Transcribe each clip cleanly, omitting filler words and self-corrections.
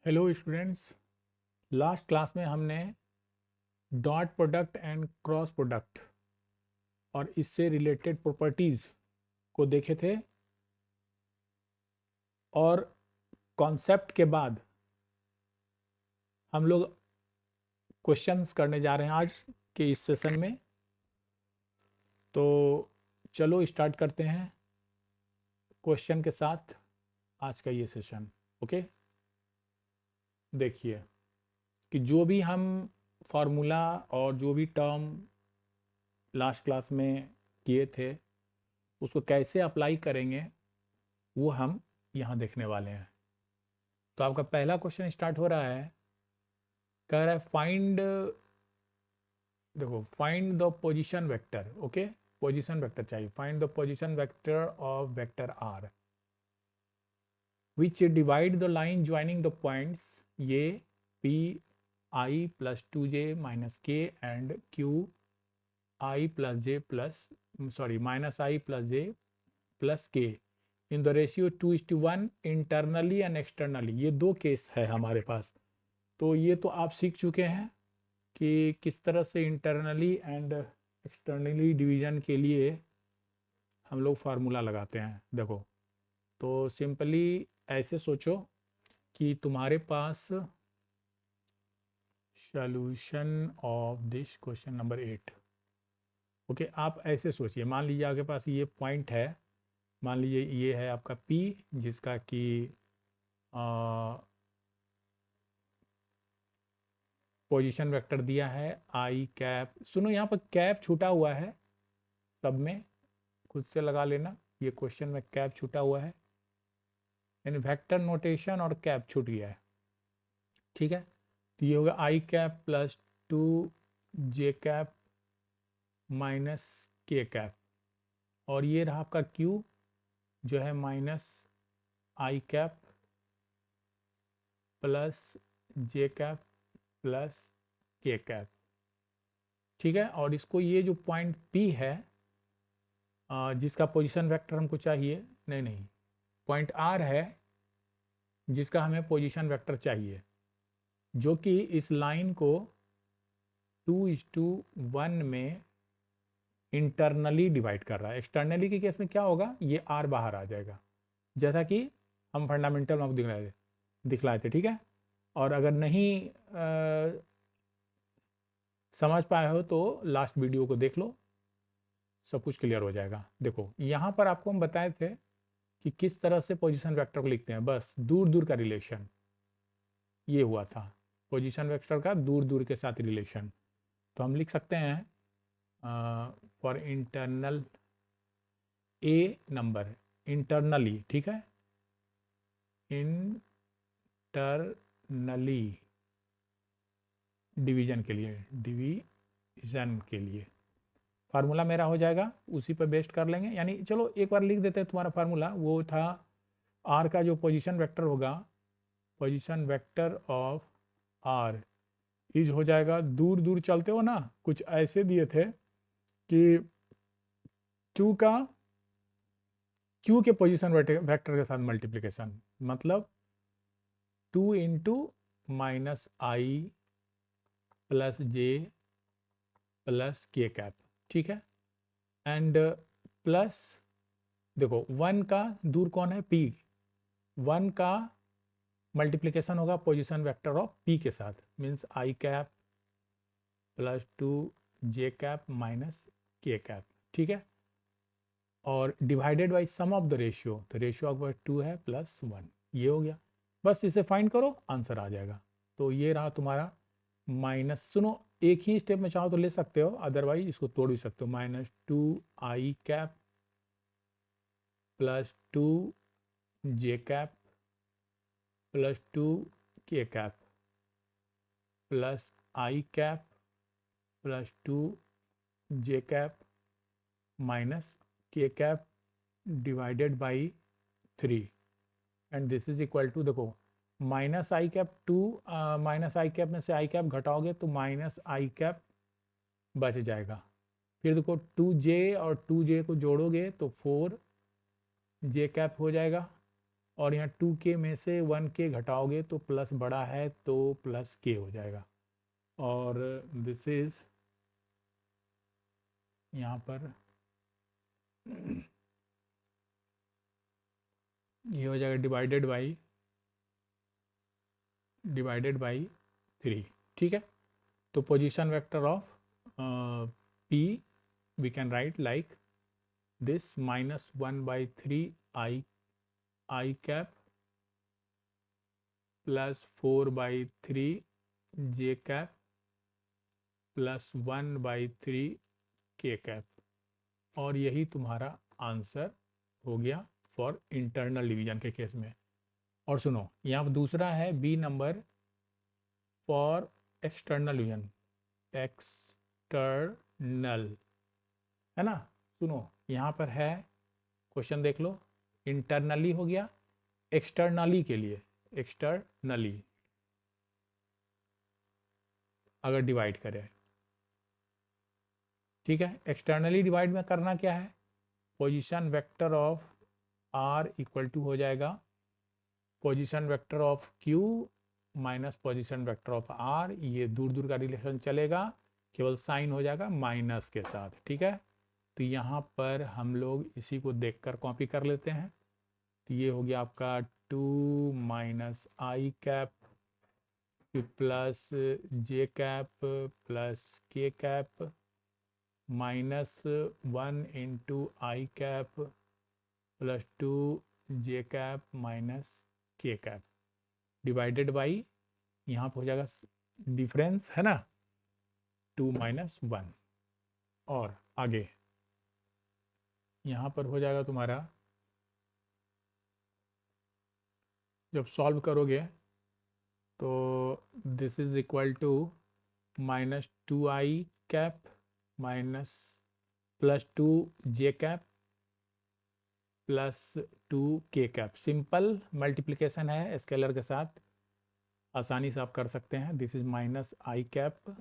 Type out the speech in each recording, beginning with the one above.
Hello students. Last class में हमने dot product and cross product और इससे रिलेटेड प्रॉपर्टीज़ को देखे थे और कॉन्सेप्ट के बाद हम लोग क्वेश्चंस करने जा रहे हैं आज के इस सेशन में। तो चलो स्टार्ट करते हैं क्वेश्चन के साथ आज का ये सेशन। ओके, देखिए कि जो भी हम फार्मूला और जो भी टर्म लास्ट क्लास में किए थे उसको कैसे अप्लाई करेंगे वो हम यहाँ देखने वाले हैं। तो आपका पहला क्वेश्चन स्टार्ट हो रहा है, कह रहा है फाइंड, देखो find the position vector. Okay, position vector चाहिए। Find the position vector of vector R which divide the line joining the points ये P I plus two J minus K and Q I plus J plus minus I plus J plus K in the ratio 2:1 internally and externally. ये दो case है हमारे पास। तो ये तो आप सीख चुके हैं कि किस तरह से इंटरनली एंड एक्सटर्नली डिवीजन के लिए हम लोग फार्मूला लगाते हैं। देखो, तो सिंपली ऐसे सोचो कि तुम्हारे पास solution of this question number 8। Okay, आप ऐसे सोचिए, मान लीजिए आपके पास ये पॉइंट है, मान लीजिए ये है आपका P जिसका कि पोजीशन वेक्टर दिया है आई कैप। सुनो, यहाँ पर कैप छूटा हुआ है, सब में खुद से लगा लेना। ये क्वेश्चन में कैप छूटा हुआ है, यानी वेक्टर नोटेशन और कैप छूट गया है। ठीक है, तो ये होगा आई cap plus 2 J cap minus K cap, और ये रहा आपका क्यू जो है minus I cap plus J cap plus K cap. ठीक है, और इसको ये जो पॉइंट P है जिसका पोजीशन वेक्टर हमको चाहिए, नहीं, पॉइंट R है जिसका हमें पोजीशन वेक्टर चाहिए, जो कि इस लाइन को 2:1 में इंटरनली डिवाइड कर रहा है। एक्सटर्नली के केस में क्या होगा, ये R बाहर आ जाएगा, जैसा कि हम फंडामेंटल में दिखलाए थे। ठीक है, और अगर नहीं समझ पाए हो तो लास्ट वीडियो को देख लो, सब कुछ क्लियर हो जाएगा। देखो, यहाँ पर आपको हम बताए थे कि किस तरह से पोजीशन वेक्टर को लिखते हैं, बस दूर दूर का रिलेशन ये हुआ था। पोजीशन वेक्टर का दूर दूर के साथ रिलेशन, तो हम लिख सकते हैं for internal A number internally. ठीक है, इंटरनली डिवीजन के लिए फार्मूला मेरा हो जाएगा, उसी पर बेस्ड कर लेंगे। यानी चलो एक बार लिख देते हैं तुम्हारा फार्मूला। वो था आर का जो पोजीशन वेक्टर होगा, position vector of R is हो जाएगा, दूर दूर चलते हो ना, कुछ ऐसे दिए थे कि क्यू के पोजीशन वेक्टर के साथ मल्टीप्लिकेशन, मतलब 2 into minus I plus J plus K cap. ठीक है, एंड प्लस देखो 1 का दूर कौन है, P। 1 का मल्टीप्लिकेशन होगा पोजीशन वेक्टर ऑफ P के साथ, means I cap plus 2 J cap minus K cap. ठीक है, और divided by sum of the ratio, तो रेशियो आपका 2 है प्लस 1, ये हो गया। बस इसे फाइंड करो, आंसर आ जाएगा। तो ये रहा तुम्हारा माइनस, सुनो एक ही स्टेप में चाहो तो ले सकते हो, अदरवाइज इसको तोड़ भी सकते हो। -2 I cap plus 2 J cap plus 2 K cap plus I cap plus 2 J cap minus K cap divided by 3, and this is equal to, देखो minus I cap 2, minus I cap में से आई cap घटाओगे तो minus I cap बच जाएगा। फिर देखो 2 जे और 2 जे को जोड़ोगे तो 4 जे कैप हो जाएगा, और यहाँ 2k में से 1k घटाओगे तो प्लस बड़ा है तो प्लस k हो जाएगा। और दिस इज यहाँ पर ये हो जाएगा डिवाइडेड बाई 3। ठीक है, तो position vector of p we can write like this -1/3 I cap plus 4/3 j cap plus 1/3 k cap, और यही तुम्हारा आंसर हो गया फॉर इंटरनल डिवीजन के केस में। और सुनो, यहाँ पर दूसरा है B number for external division, external, है ना। सुनो, यहाँ पर है क्वेश्चन देख लो, इंटरनली हो गया, एक्सटर्नली के लिए एक्सटर्नली अगर डिवाइड करें, ठीक है, एक्सटर्नली डिवाइड में करना क्या है, position vector of R equal to हो जाएगा position vector of Q minus position vector of R. ये दूर दूर का रिलेशन चलेगा, केवल साइन हो जाएगा माइनस के साथ। ठीक है, तो यहाँ पर हम लोग इसी को देखकर कॉपी कर लेते हैं। तो ये हो गया आपका 2 minus I cap plus J cap plus K cap minus 1 into I cap plus 2 J cap minus K cap divided by, यहाँ पर हो जाएगा डिफरेंस, है ना, 2 माइनस 1। और आगे यहाँ पर हो जाएगा तुम्हारा, जब सॉल्व करोगे तो this is equal to -2i cap minus plus 2 J cap plus 2 K cap. Simple multiplication है स्केलर के साथ, आसानी से आप कर सकते हैं। This is -i cap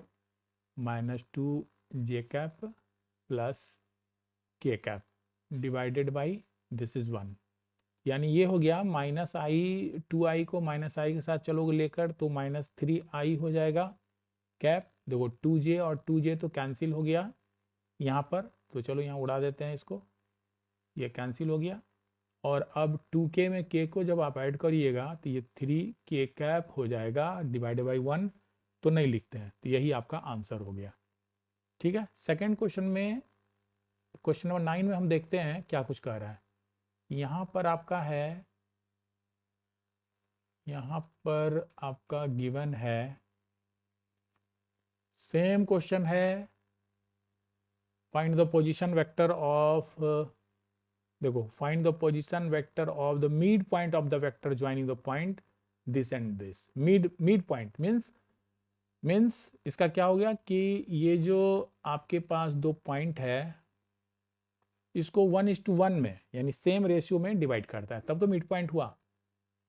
minus 2 J cap plus K cap divided by this is 1, यानी ये हो गया -i 2i को -i के साथ चलोगे लेकर तो -3i हो जाएगा कैप। देखो 2j और 2j तो कैंसिल हो गया यहाँ पर, तो चलो यहाँ उड़ा देते हैं इसको, ये कैंसिल हो गया। और अब 2k में k को जब आप ऐड करिएगा तो ये 3k कैप हो जाएगा डिवाइडेड बाई 1, तो नहीं लिखते हैं, तो यही आपका आंसर हो गया। ठीक है, सेकेंड क्वेश्चन में, क्वेश्चन नंबर 9 में हम देखते हैं क्या कुछ कह रहा है। यहाँ पर आपका है, यहाँ पर आपका गिवन है, सेम क्वेश्चन है, find the position vector of, देखो find the position vector of the mid point of the vector joining the point this and this. Mid point means इसका क्या हो गया कि ये जो आपके पास दो पॉइंट है इसको 1:1 में यानी सेम रेशियो में डिवाइड करता है, तब तो मिड पॉइंट हुआ।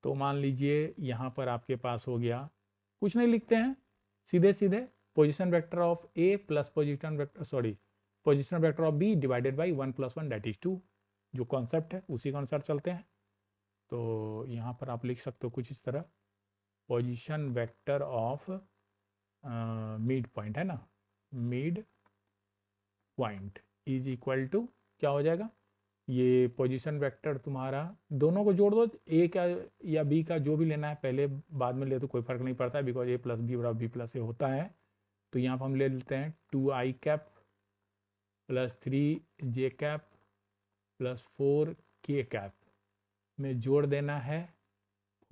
तो मान लीजिए यहाँ पर आपके पास हो गया, कुछ नहीं लिखते हैं, सीधे सीधे position vector of A plus position vector of B divided by 1 + 1 that is 2। जो कॉन्सेप्ट है उसी के अनुसार चलते हैं। तो यहाँ पर आप लिख सकते हो कुछ इस तरह, position vector of mid point, है ना, mid point is equal to क्या हो जाएगा, ये पोजीशन वेक्टर तुम्हारा, दोनों को जोड़ दो, ए का या बी का जो भी लेना है, पहले बाद में ले तो कोई फर्क नहीं पड़ता है, because a + b = b + a होता है। तो यहाँ पर हम ले लेते हैं 2i cap plus 3j cap plus 4k cap में जोड़ देना है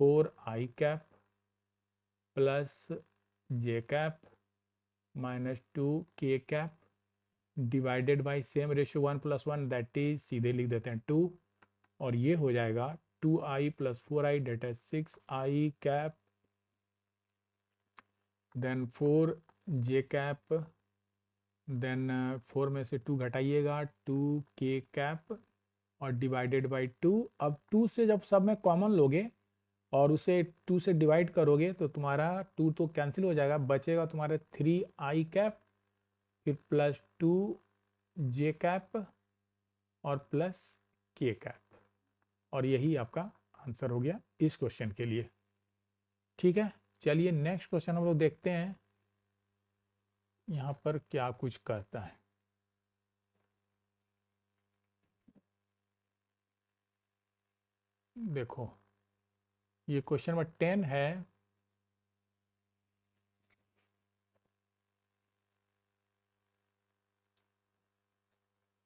4i cap plus j cap minus 2k cap divided by same ratio 1 + 1 that is, सीधे लिख देते हैं 2, और ये हो जाएगा 2i + 4i that is 6i cap, then 4j cap, then 4 में से 2 घटाइएगा 2k कैप और डिवाइडेड बाई 2। अब 2 से जब सब में कॉमन लोगे और उसे 2 से डिवाइड करोगे तो तुम्हारा 2 तो कैंसिल हो जाएगा, बचेगा तुम्हारे 3i कैप फिर प्लस 2j कैप और प्लस k कैप, और यही आपका आंसर हो गया इस क्वेश्चन के लिए। ठीक है, चलिए नेक्स्ट क्वेश्चन हम लोग देखते हैं यहाँ पर क्या कुछ कहता है। देखो ये क्वेश्चन नंबर 10 है।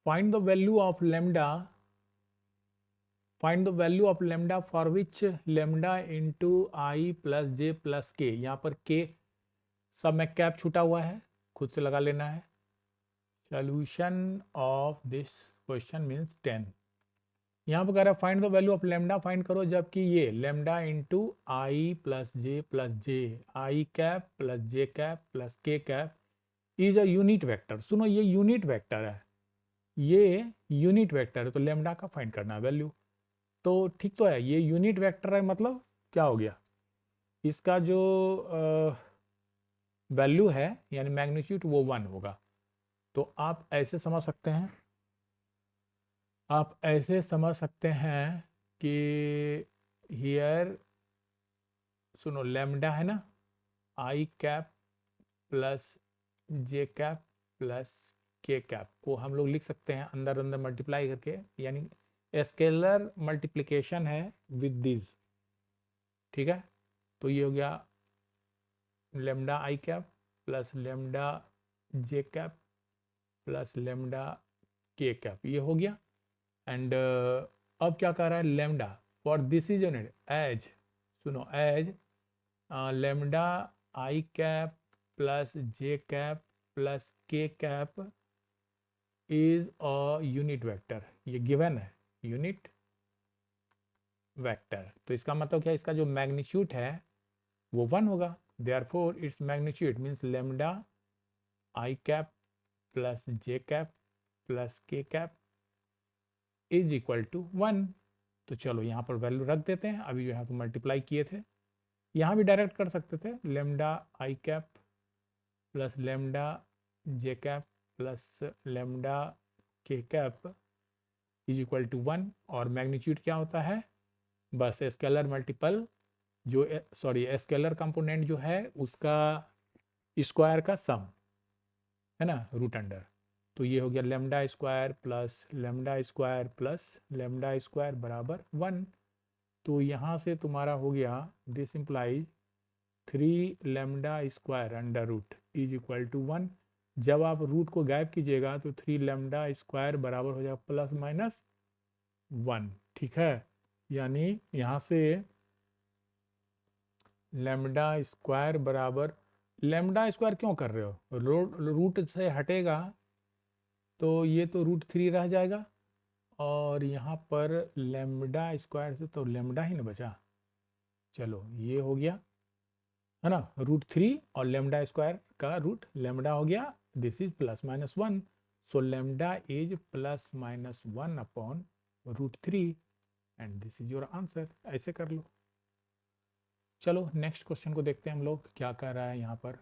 Find the value of lambda, find the value of lambda for which lambda into I plus J plus के, यहाँ पर के सब में कैप छूटा हुआ है, खुद से लगा लेना है। Solution of this question means 10। यहाँ पर कह रहा है find the value of lambda, find करो जबकि ये lambda into I plus J, I cap plus J cap plus K cap is a unit vector. सुनो ये यूनिट वेक्टर है, ये यूनिट वेक्टर है, तो लेमडा का फाइंड करना है वैल्यू। तो ठीक तो है, ये यूनिट वेक्टर है, मतलब क्या हो गया, इसका जो वैल्यू है यानी मैग्नीट्यूड वो 1 होगा। तो आप ऐसे समझ सकते हैं, आप ऐसे समझ सकते हैं कि हियर सुनो लेमडा है ना, आई cap plus J cap plus K cap को हम लोग लिख सकते हैं अंदर अंदर मल्टीप्लाई करके, यानी स्केलर मल्टीप्लिकेशन है विद दिस। ठीक है, तो ये हो गया lambda I cap plus lambda J cap plus lambda K cap, ये हो गया। एंड अब क्या कह रहा है, lambda for this is unit as, सुनो as lambda I cap plus J cap plus K cap is a unit vector, ये गिवन है यूनिट वेक्टर। तो इसका मतलब क्या, इसका जो मैग्नीट्यूड है वो 1 होगा। Therefore its magnitude means lambda I cap plus J cap plus K cap is equal to 1। तो चलो यहाँ पर वैल्यू रख देते हैं, अभी जो यहाँ पर मल्टीप्लाई किए थे यहाँ भी डायरेक्ट कर सकते थे, lambda I cap plus lambda J cap plus lambda K cap is equal to 1। और मैग्नीट्यूड क्या होता है, बस स्केलर मल्टीपल जो सॉरी स्केलर कंपोनेंट जो है उसका स्क्वायर का सम है ना, रूट अंडर। तो ये हो गया lambda square plus lambda square plus lambda square बराबर 1। तो यहाँ से तुम्हारा हो गया this implies 3 lambda square under root is equal to 1। जब आप रूट को गायब कीजिएगा तो 3 लेमडा स्क्वायर बराबर हो जाएगा प्लस माइनस 1। ठीक है, यानी यहाँ से लेमडा स्क्वायर बराबर, लेमडा स्क्वायर क्यों कर रहे हो, रूट से हटेगा तो ये तो √3 रह जाएगा, और यहाँ पर लेमडा स्क्वायर से तो लेमडा ही ना बचा। चलो ये हो गया है ना √3 और लेमडा स्क्वायर का रूट लेमडा हो गया, this is plus minus 1। So lambda is plus minus 1 upon √3 and this is your answer. ऐसे कर लो। चलो नेक्स्ट क्वेश्चन को देखते हैं हम लोग क्या कर रहा है यहाँ पर।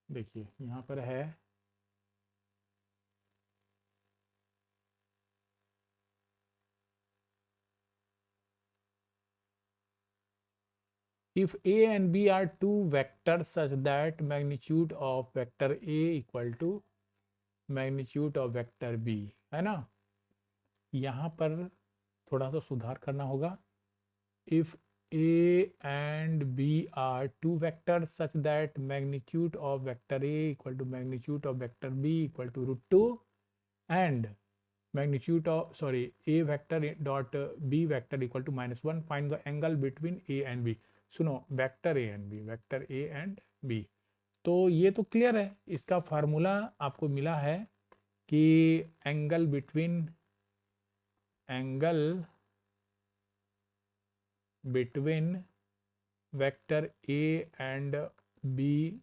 देखिए यहाँ पर है if A and B are two vectors such that magnitude of vector A equal to magnitude of vector B, है ना, यहाँ पर थोड़ा सा सुधार करना होगा। if A and B are two vectors such that magnitude of vector A equal to magnitude of vector B equal to √2 and magnitude of A vector dot B vector equal to -1, find the angle between A and B। सुनो vector A and B, vector A and B, तो ये तो clear है, इसका formula आपको मिला है कि angle between vector A and B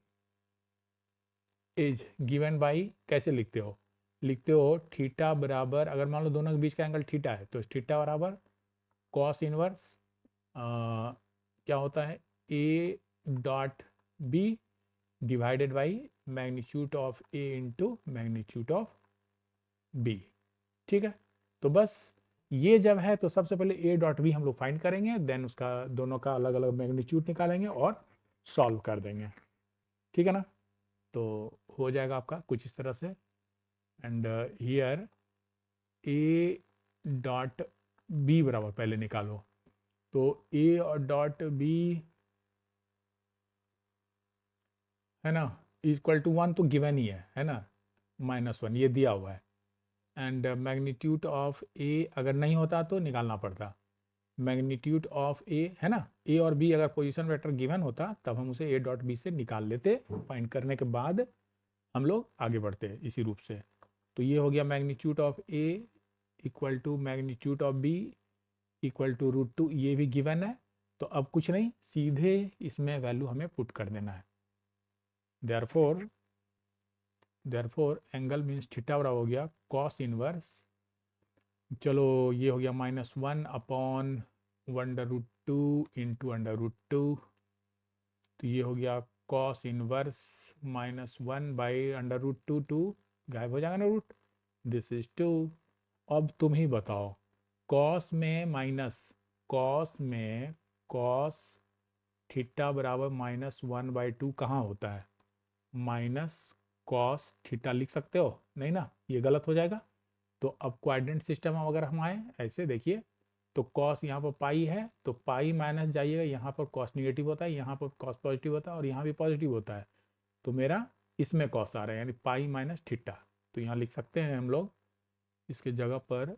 is given by, कैसे लिखते हो, लिखते हो थीटा बराबर, अगर मान लो दोनों के बीच का एंगल थीटा है तो थीटा बराबर कॉस इनवर्स क्या होता है A dot B divided by magnitude of A into magnitude of B. ठीक है, तो बस ये जब है तो सबसे पहले ए डॉट बी हम लोग फाइंड करेंगे, देन उसका दोनों का अलग अलग मैग्नीट्यूड निकालेंगे और सॉल्व कर देंगे, ठीक है ना। तो हो जाएगा आपका कुछ इस तरह से, and here A dot B बराबर पहले निकालो, तो ए और डॉट बी है ना इक्वल टू 1 तो गिवन ही है ना, -1 ये दिया हुआ है, एंड मैग्नीट्यूड ऑफ ए अगर नहीं होता तो निकालना पड़ता, मैग्नीट्यूड ऑफ ए है ना, ए और बी अगर पोजीशन वेक्टर गिवन होता तब हम उसे ए डॉट बी से निकाल लेते, फाइंड करने के बाद हम लोग आगे बढ़ते इसी रूप से। तो ये हो गया magnitude of A equal to magnitude of B equal to √2, ये भी गिवन है, तो अब कुछ नहीं, सीधे इसमें वैल्यू हमें पुट कर देना है। देयरफॉर एंगल मीन्स थीटा बराबर हो गया कॉस इनवर्स, चलो ये हो गया -1 अपॉन √2 इंटू √2, तो ये हो गया कॉस इनवर्स -1 बाई √2, 2 गायब हो जाएगा ना रूट, दिस इज 2। अब तुम ही बताओ, कॉस में माइनस, कॉस थीटा बराबर -1/2 कहाँ होता है, माइनस कॉस थीटा लिख सकते हो, नहीं ना, ये गलत हो जाएगा। तो अब कोऑर्डिनेट सिस्टम में अगर हम आए ऐसे देखिए, तो कॉस यहाँ पर पाई है तो पाई माइनस जाइएगा, यहाँ पर कॉस निगेटिव होता है, यहाँ पर कॉस पॉजिटिव होता है और यहाँ भी पॉजिटिव होता है, तो मेरा इसमें कॉस आ रहा है यानी पाई माइनस थीटा, तो यहाँ लिख सकते हैं हम लोग इसके जगह पर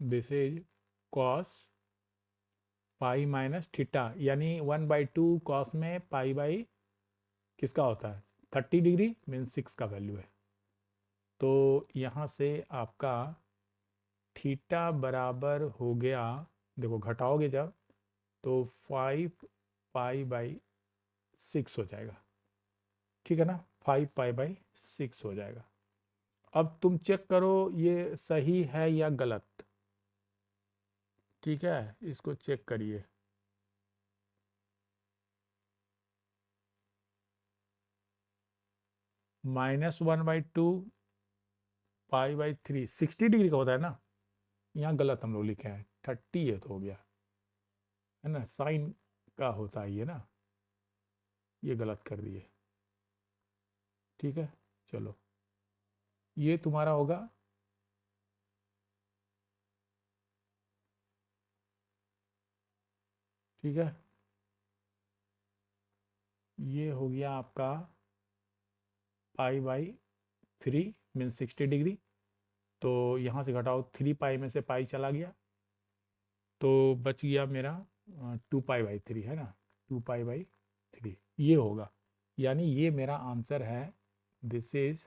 this is cos pi minus theta, यानी 1/2 कॉस में पाई बाई किसका होता है 30 डिग्री मीन 6 का वैल्यू है, तो यहाँ से आपका थीटा बराबर हो गया, देखो घटाओगे जब तो 5π/6 हो जाएगा, ठीक है ना, 5π/6 हो जाएगा। अब तुम चेक करो ये सही है या गलत, ठीक है, इसको चेक करिए। -1/2 π/3 60 डिग्री का होता है ना, यहाँ गलत हम लोग लिखे हैं 30 है तो हो गया, है ना, साइन का होता है ये ना, ये गलत कर दिए, ठीक है। चलो ये तुम्हारा होगा ठीक है, ये हो गया आपका π/3 मीन 60 डिग्री, तो यहाँ से घटाओ 3π में से पाई चला गया, तो बच गया मेरा 2π/3 है ना, 2π/3 ये होगा, यानी ये मेरा आंसर है, दिस इज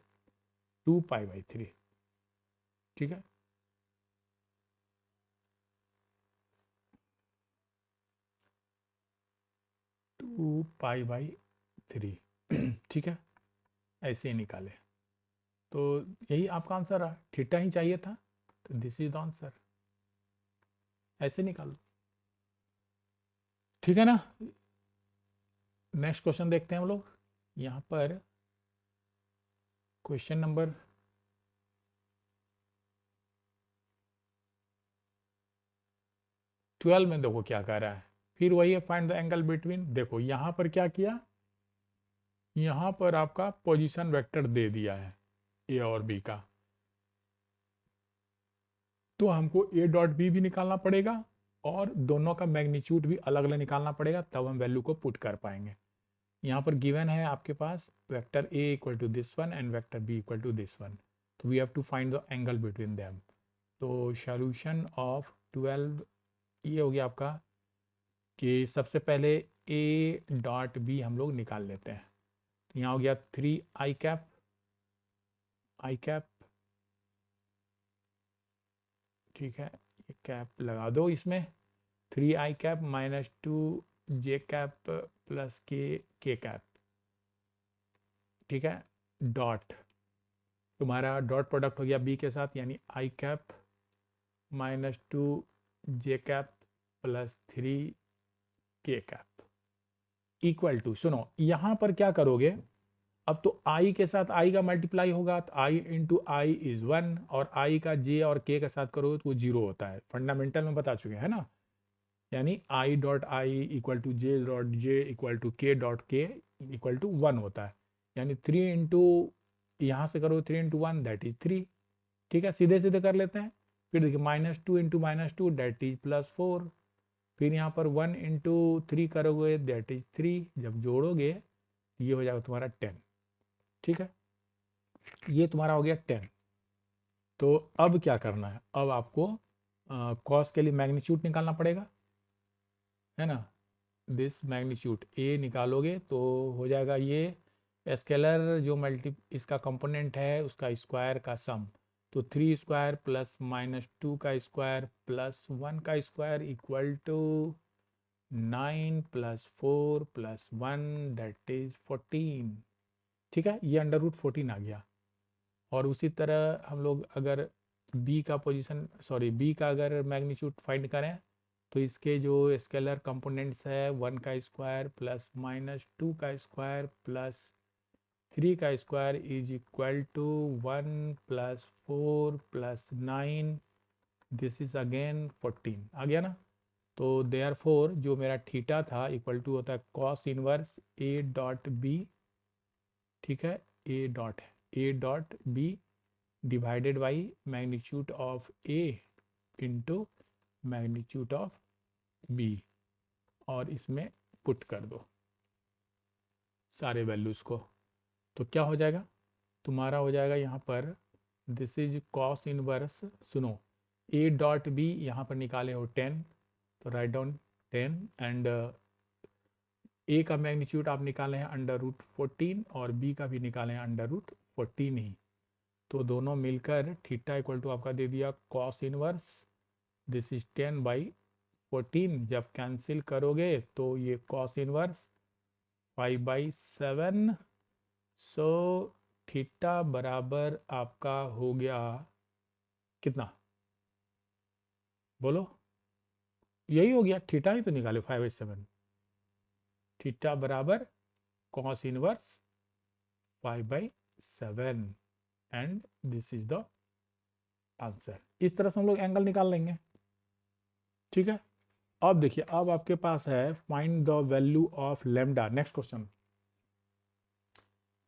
2π/3, ठीक है। टू पाई बाई थ्री ठीक है, ऐसे ही निकाले, तो यही आपका आंसर है, थीटा ही चाहिए था, तो दिस इज द आंसर, ऐसे निकालो, ठीक है ना। नेक्स्ट क्वेश्चन देखते हैं हम लोग, यहाँ पर क्वेश्चन नंबर 12 में देखो क्या कह रहा है, फिर वही है फाइंड द एंगल बिटवीन, देखो यहाँ पर क्या किया, यहाँ पर आपका पोजीशन वेक्टर दे दिया है ए और बी का, तो हमको ए डॉट बी भी निकालना पड़ेगा और दोनों का मैग्नीट्यूड भी अलग अलग निकालना पड़ेगा, तब हम वैल्यू को पुट कर पाएंगे। यहाँ पर गिवन है आपके पास vector A equal to this one and vector B equal to this one, तो we have to find the angle between them, तो सॉल्यूशन ऑफ 12 ये हो गया आपका कि सबसे पहले ए डॉट बी हम लोग निकाल लेते हैं, तो यहाँ हो गया 3i कैप, ठीक है, ये कैप लगा दो इसमें, 3i cap -2j cap plus K cap, ठीक है, डॉट तुम्हारा डॉट प्रोडक्ट हो गया बी के साथ, यानी i cap -2 J cap plus 3 के कैप इक्वल टू, सुनो यहां पर क्या करोगे, अब तो i के साथ i का मल्टीप्लाई होगा तो i इंटू आई इज 1, और i का j और k के साथ करोगे तो वो 0 होता है, फंडामेंटल में बता चुके हैं ना। यानी i dot I equal to J dot J equal to K dot K equal to 1 होता है। यानी 3 इंटू, यहाँ से करो 3 इंटू 1 दैट इज 3। ठीक है, सीधे सीधे कर लेते हैं। फिर देखिए -2 इंटू -2 दैट इज +4। फिर यहाँ पर 1 इंटू 3 करोगे दैट इज 3। जब जोड़ोगे ये हो जाएगा तुम्हारा 10। ठीक है, ये तुम्हारा हो गया 10। तो अब क्या करना है, अब आपको कॉस के लिए मैग्नीट्यूड निकालना पड़ेगा, है ना। दिस मैग्नीट्यूड ए निकालोगे तो हो जाएगा ये स्केलर जो मल्टी इसका कंपोनेंट है उसका स्क्वायर का सम। तो 3 स्क्वायर प्लस -2 का स्क्वायर प्लस 1 का square equal to 9 plus 4 plus 1 that is 14। ठीक है, ये √14 आ गया। और उसी तरह हम लोग अगर b का पोजीशन b का अगर मैग्नीट्यूड फाइंड करें तो इसके जो स्केलर कंपोनेंट्स है 1 का स्क्वायर प्लस -2 का स्क्वायर प्लस 3 का square is equal to 1 plus 4 plus 9, this is again 14 आ गया ना। तो देयरफॉर जो मेरा थीटा था इक्वल टू होता है cos inverse a dot B. ठीक है, a dot B divided by magnitude of a into magnitude of b, और इसमें पुट कर दो सारे वैल्यूज़ को। तो क्या हो जाएगा तुम्हारा, हो जाएगा यहाँ पर दिस इज कॉस इनवर्स, सुनो a डॉट बी यहाँ पर निकाले हो 10, तो राइट डाउन 10, एंड a का मैग्नीट्यूड आप निकाले हैं √14 और b का भी निकाले हैं √14 ही। तो दोनों मिलकर थीटा इक्वल टू आपका दे दिया कॉस इनवर्स दिस इज 10/14। जब कैंसिल करोगे तो ये कॉस इनवर्स 5/7। सो थीटा बराबर आपका हो गया कितना, बोलो, यही हो गया, थीटा ही तो निकाले 5/7। थीटा बराबर cos inverse 5/7 and this is the answer. इस तरह से हम लोग एंगल निकाल लेंगे। ठीक है, अब देखिए अब आपके पास है find the value of lambda. Next question,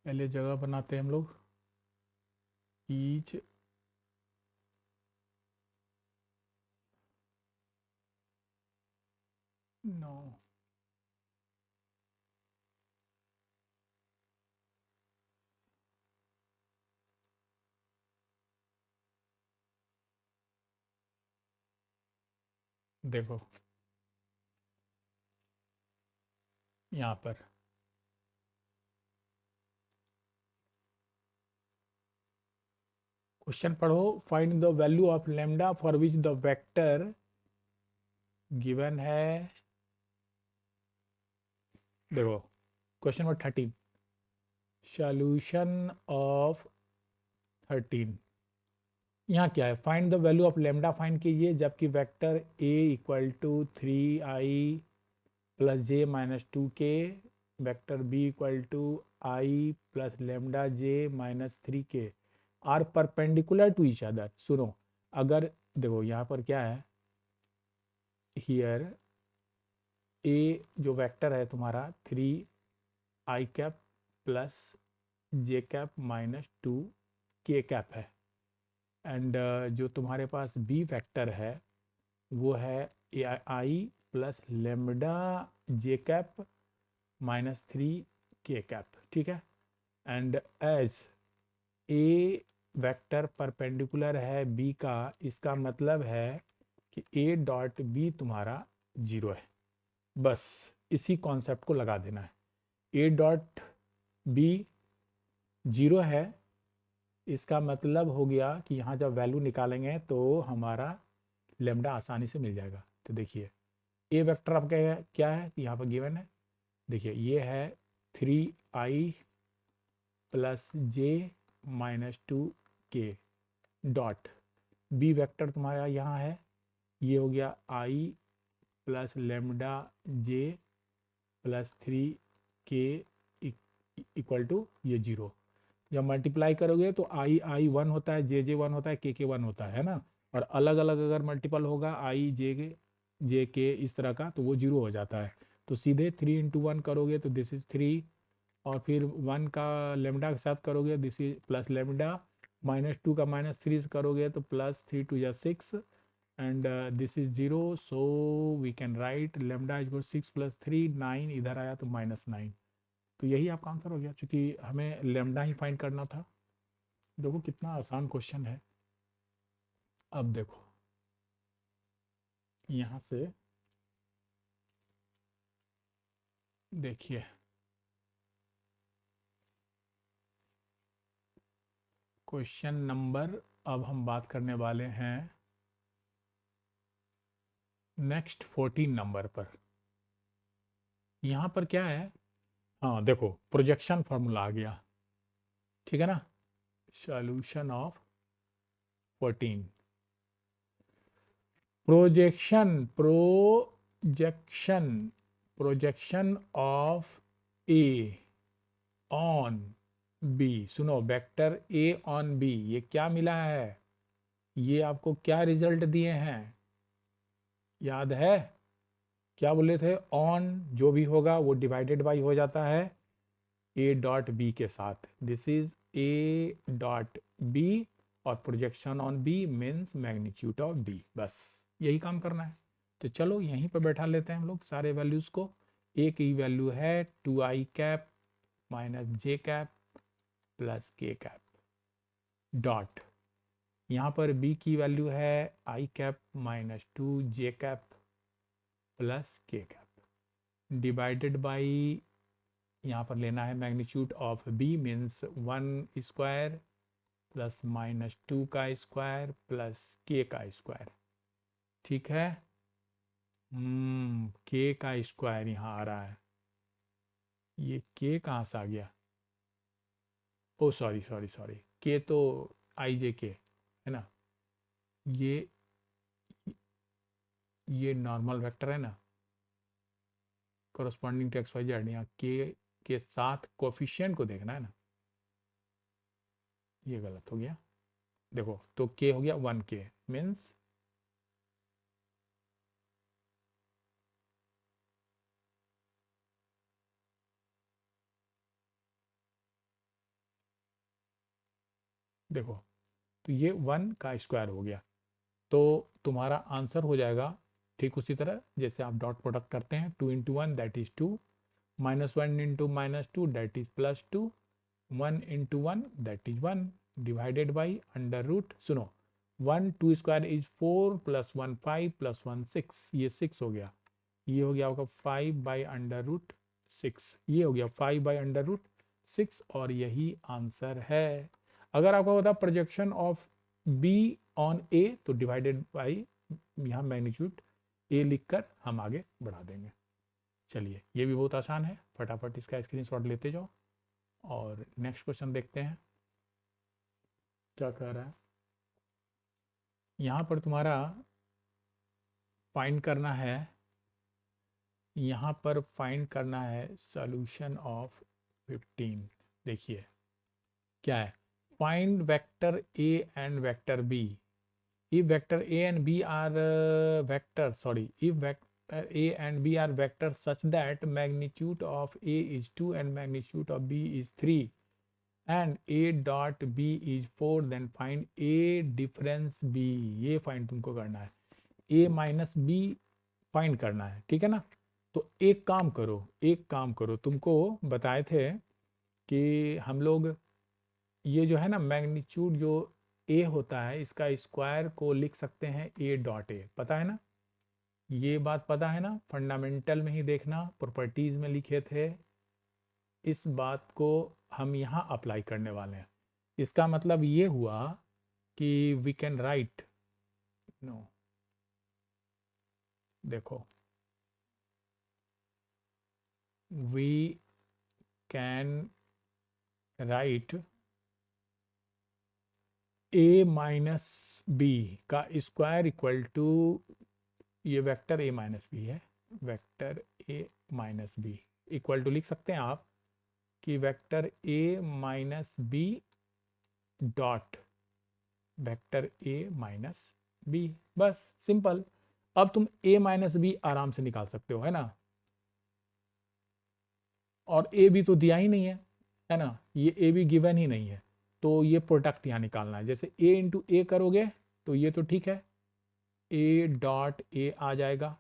पहले जगह बनाते हैं हम लोग। ईच नो देखो यहाँ पर क्वेश्चन पढ़ो, find the value of lambda for which the vector given है। देखो क्वेश्चन नंबर 13, सॉल्यूशन ऑफ 13। यहाँ क्या है, find the value of lambda find कीजिए जबकि vector a equal to 3i plus j minus 2k, vector b equal to i plus lambda j minus 3k are perpendicular to each other. सुनो, अगर देखो यहाँ पर क्या है, हियर a जो वेक्टर है तुम्हारा 3i cap plus j cap minus 2k cap है, एंड जो तुम्हारे पास b वेक्टर है वो है I plus lambda J cap minus 3k cap. ठीक है, and as A vector perpendicular है b का, इसका मतलब है कि a डॉट बी तुम्हारा 0 है। बस इसी कॉन्सेप्ट को लगा देना है, a डॉट बी 0 है, इसका मतलब हो गया कि यहाँ जब वैल्यू निकालेंगे तो हमारा लेमडा आसानी से मिल जाएगा। तो देखिए ए वेक्टर आपका क्या है, यहाँ पर गिवन है, देखिए ये है 3i plus j minus 2k dot, B vector तुम्हारा यहाँ है, ये हो गया I plus lambda J plus 3k equal to ये 0। जब मल्टीप्लाई करोगे तो आई 1 होता है, जे 1 होता है, के 1 होता है ना। और अलग अलग अगर मल्टीपल होगा आई जे के इस तरह का, तो वो 0 हो जाता है। तो सीधे 3 इंटू 1 करोगे तो दिस इज 3, और फिर 1 का लेमडा के साथ करोगे दिस इज प्लस लेमडा, -2 का -3 से करोगे तो प्लस 3 टू या 6, and this is 0। So we can write lambda is 6 plus 3 9, इधर आया तो -9। तो यही आपका आंसर हो गया, क्योंकि हमें लेमडा ही फाइंड करना था। देखो कितना आसान क्वेश्चन है। अब देखो यहाँ से देखिए, क्वेश्चन नंबर, अब हम बात करने वाले हैं नेक्स्ट 14 नंबर पर। यहाँ पर क्या है, हाँ देखो प्रोजेक्शन फार्मूला आ गया, ठीक है ना। Solution of 14, projection of A on B. सुनो, वेक्टर ए ऑन बी, ये क्या मिला है, ये आपको क्या रिजल्ट दिए हैं, याद है क्या बोले थे, ऑन जो भी होगा वो डिवाइडेड बाई हो जाता है ए डॉट बी के साथ। This is A dot B, और projection on B means magnitude of B. बस यही काम करना है। तो चलो यहीं पर बैठा लेते हैं हम लोग सारे वैल्यूज को। ए की वैल्यू है 2i cap minus J cap plus K cap dot, यहाँ पर बी की वैल्यू है I cap minus 2 J cap plus K cap divided by, यहाँ पर लेना है magnitude of B means 1 square plus -2 का स्क्वायर प्लस के का स्क्वायर, ठीक है। के का स्क्वायर यहाँ आ रहा है, ये के कहाँ से आ गया, ओ सॉरी सॉरी सॉरी, के तो आई जे के है ना, ये ये नॉर्मल वेक्टर है ना, corresponding to X Y Z, यहाँ के साथ कोफिशिएंट को देखना है ना, ये गलत हो गया। देखो तो के हो गया 1k मीन्स देखो, तो ये 1 का स्क्वायर हो गया। तो तुम्हारा आंसर हो जाएगा ठीक उसी तरह जैसे आप डॉट प्रोडक्ट करते हैं, 2 into 1 that is 2, -1 into -2 that is +2, 1 into 1 that is 1 divided by under root. सुनो, 1 2 स्क्वायर इज 4 प्लस 1 5 प्लस 1 6, ये 6 हो गया। ये हो गया आपका 5 बाई अंडर रूट 6, ये हो गया 5 बाई अंडर रूट 6, और यही आंसर है। अगर आपको बता प्रोजेक्शन ऑफ बी ऑन ए, तो डिवाइडेड बाई यहाँ मैग्नीट्यूड ए लिखकर हम आगे बढ़ा देंगे। चलिए ये भी बहुत आसान है, फटाफट इसका स्क्रीनशॉट लेते जाओ और नेक्स्ट क्वेश्चन देखते हैं क्या कह रहा है। यहाँ पर तुम्हारा फाइंड करना है, यहाँ पर फाइंड करना है सॉल्यूशन ऑफ 15। देखिए क्या है, find vector A and vector B. if vector a and b are if vector a and b are vectors such that magnitude of a is 2 and magnitude of b is 3 and a dot b is 4, then find a difference b। ये find तुमको करना है, a minus B find करना है, ठीक है ना। तो एक काम करो, तुमको बताए थे कि हम लोग ये जो है ना मैग्नीट्यूड जो ए होता है इसका स्क्वायर को लिख सकते हैं ए डॉट ए, पता है ना, ये बात पता है ना, फंडामेंटल में ही देखना, प्रॉपर्टीज में लिखे थे। इस बात को हम यहाँ अप्लाई करने वाले हैं। इसका मतलब ये हुआ कि वी कैन राइट, नो देखो, we can write A minus B का स्क्वायर इक्वल टू, ये वेक्टर ए माइनस बी है, vector A minus B equal to लिख सकते हैं आप कि vector A minus B dot vector A minus B. बस सिंपल। अब तुम ए माइनस बी आराम से निकाल सकते हो, है ना। और ए भी तो दिया ही नहीं है ना, ये ए भी गिवन ही नहीं है, तो ये प्रोडक्ट यहाँ निकालना है। जैसे ए इंटू ए करोगे तो ये तो ठीक है, ए डॉट ए आ जाएगा,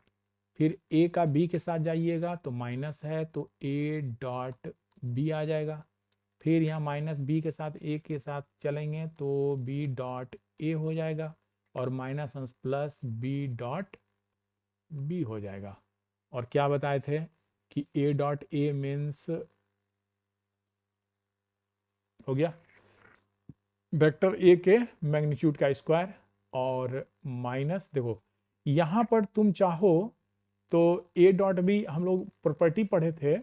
फिर ए का बी के साथ जाइएगा तो माइनस है तो ए डॉट बी आ जाएगा, फिर यहाँ माइनस बी के साथ ए के साथ चलेंगे तो बी डॉट ए हो जाएगा, और minus plus B dot B हो जाएगा। और क्या बताए थे कि ए डॉट ए मीन्स हो गया वेक्टर ए के मैग्नीट्यूड का स्क्वायर, और माइनस देखो यहाँ पर तुम चाहो तो ए डॉट बी, हम लोग प्रॉपर्टी पढ़े थे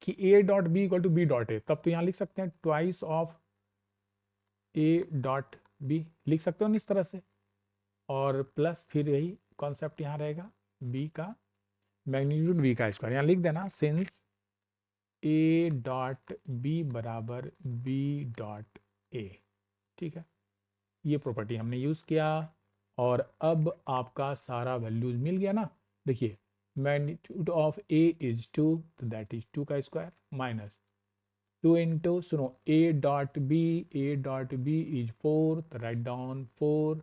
कि A dot B equal to B dot A, तब तो यहाँ लिख सकते हैं twice of A dot B, लिख सकते हो ना इस तरह से, और प्लस फिर यही कॉन्सेप्ट यहाँ रहेगा, बी का मैग्नीट्यूड बी का स्क्वायर, यहाँ लिख देना सिंस ए डॉट बी बराबर बी डॉट ए। ठीक है, ये प्रॉपर्टी हमने यूज़ किया, और अब आपका सारा वैल्यूज मिल गया ना। देखिए मैग्नीट्यूड ऑफ ए इज 2, तो दैट इज 2 का स्क्वायर, माइनस 2 इंटू, सुनो ए डॉट बी इज 4, तो राइट डाउन 4,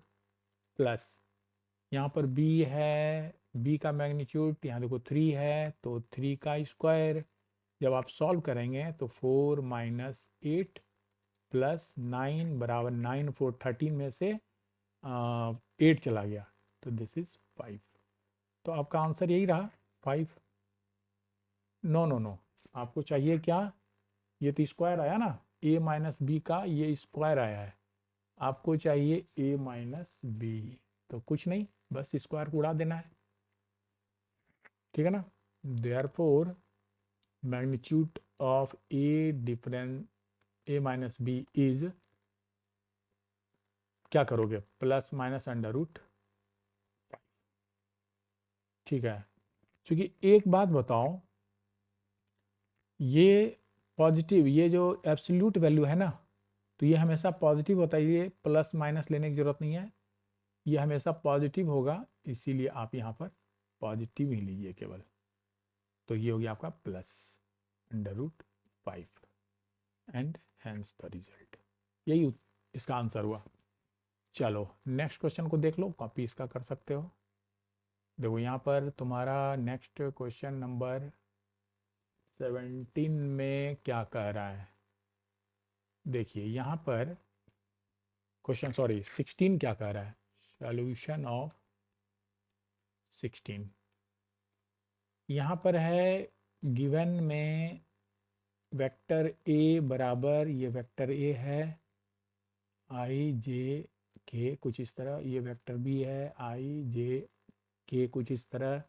प्लस यहाँ पर b है, b का मैग्नीट्यूड यहाँ देखो 3 है तो 3 का स्क्वायर, जब आप सॉल्व करेंगे तो 4 माइनस 8 प्लस 9 बराबर 9 4 13 में से 8 चला गया, तो दिस इज 5। तो आपका आंसर यही रहा 5। नो नो नो, आपको चाहिए क्या, ये तो स्क्वायर आया ना, a माइनस बी का ये स्क्वायर आया है, आपको चाहिए a माइनस बी, तो कुछ नहीं बस स्क्वायर को उड़ा देना है, ठीक है ना। Therefore magnitude of a difference A minus B is, क्या करोगे, प्लस माइनस अंडर रूट, ठीक है। क्योंकि एक बात बताओ, ये पॉजिटिव, ये जो एब्सोल्यूट वैल्यू है ना, तो ये हमेशा पॉजिटिव होता है, ये प्लस माइनस लेने की जरूरत नहीं है, ये हमेशा पॉजिटिव होगा, इसीलिए आप यहाँ पर पॉजिटिव ही लीजिए केवल, तो ये हो गया आपका plus under root 5 and hence the result, यही इसका आंसर हुआ। चलो नेक्स्ट क्वेश्चन को देख लो, कॉपी इसका कर सकते हो। देखो यहाँ पर तुम्हारा नेक्स्ट क्वेश्चन नंबर 17 में क्या कह रहा है, देखिए यहाँ पर क्वेश्चन 16 क्या कह रहा है, सॉल्यूशन ऑफ 16। यहाँ पर है गिवन में वेक्टर ए बराबर, ये वेक्टर ए है आई जे के कुछ इस तरह, ये वेक्टर बी है आई जे के कुछ इस तरह,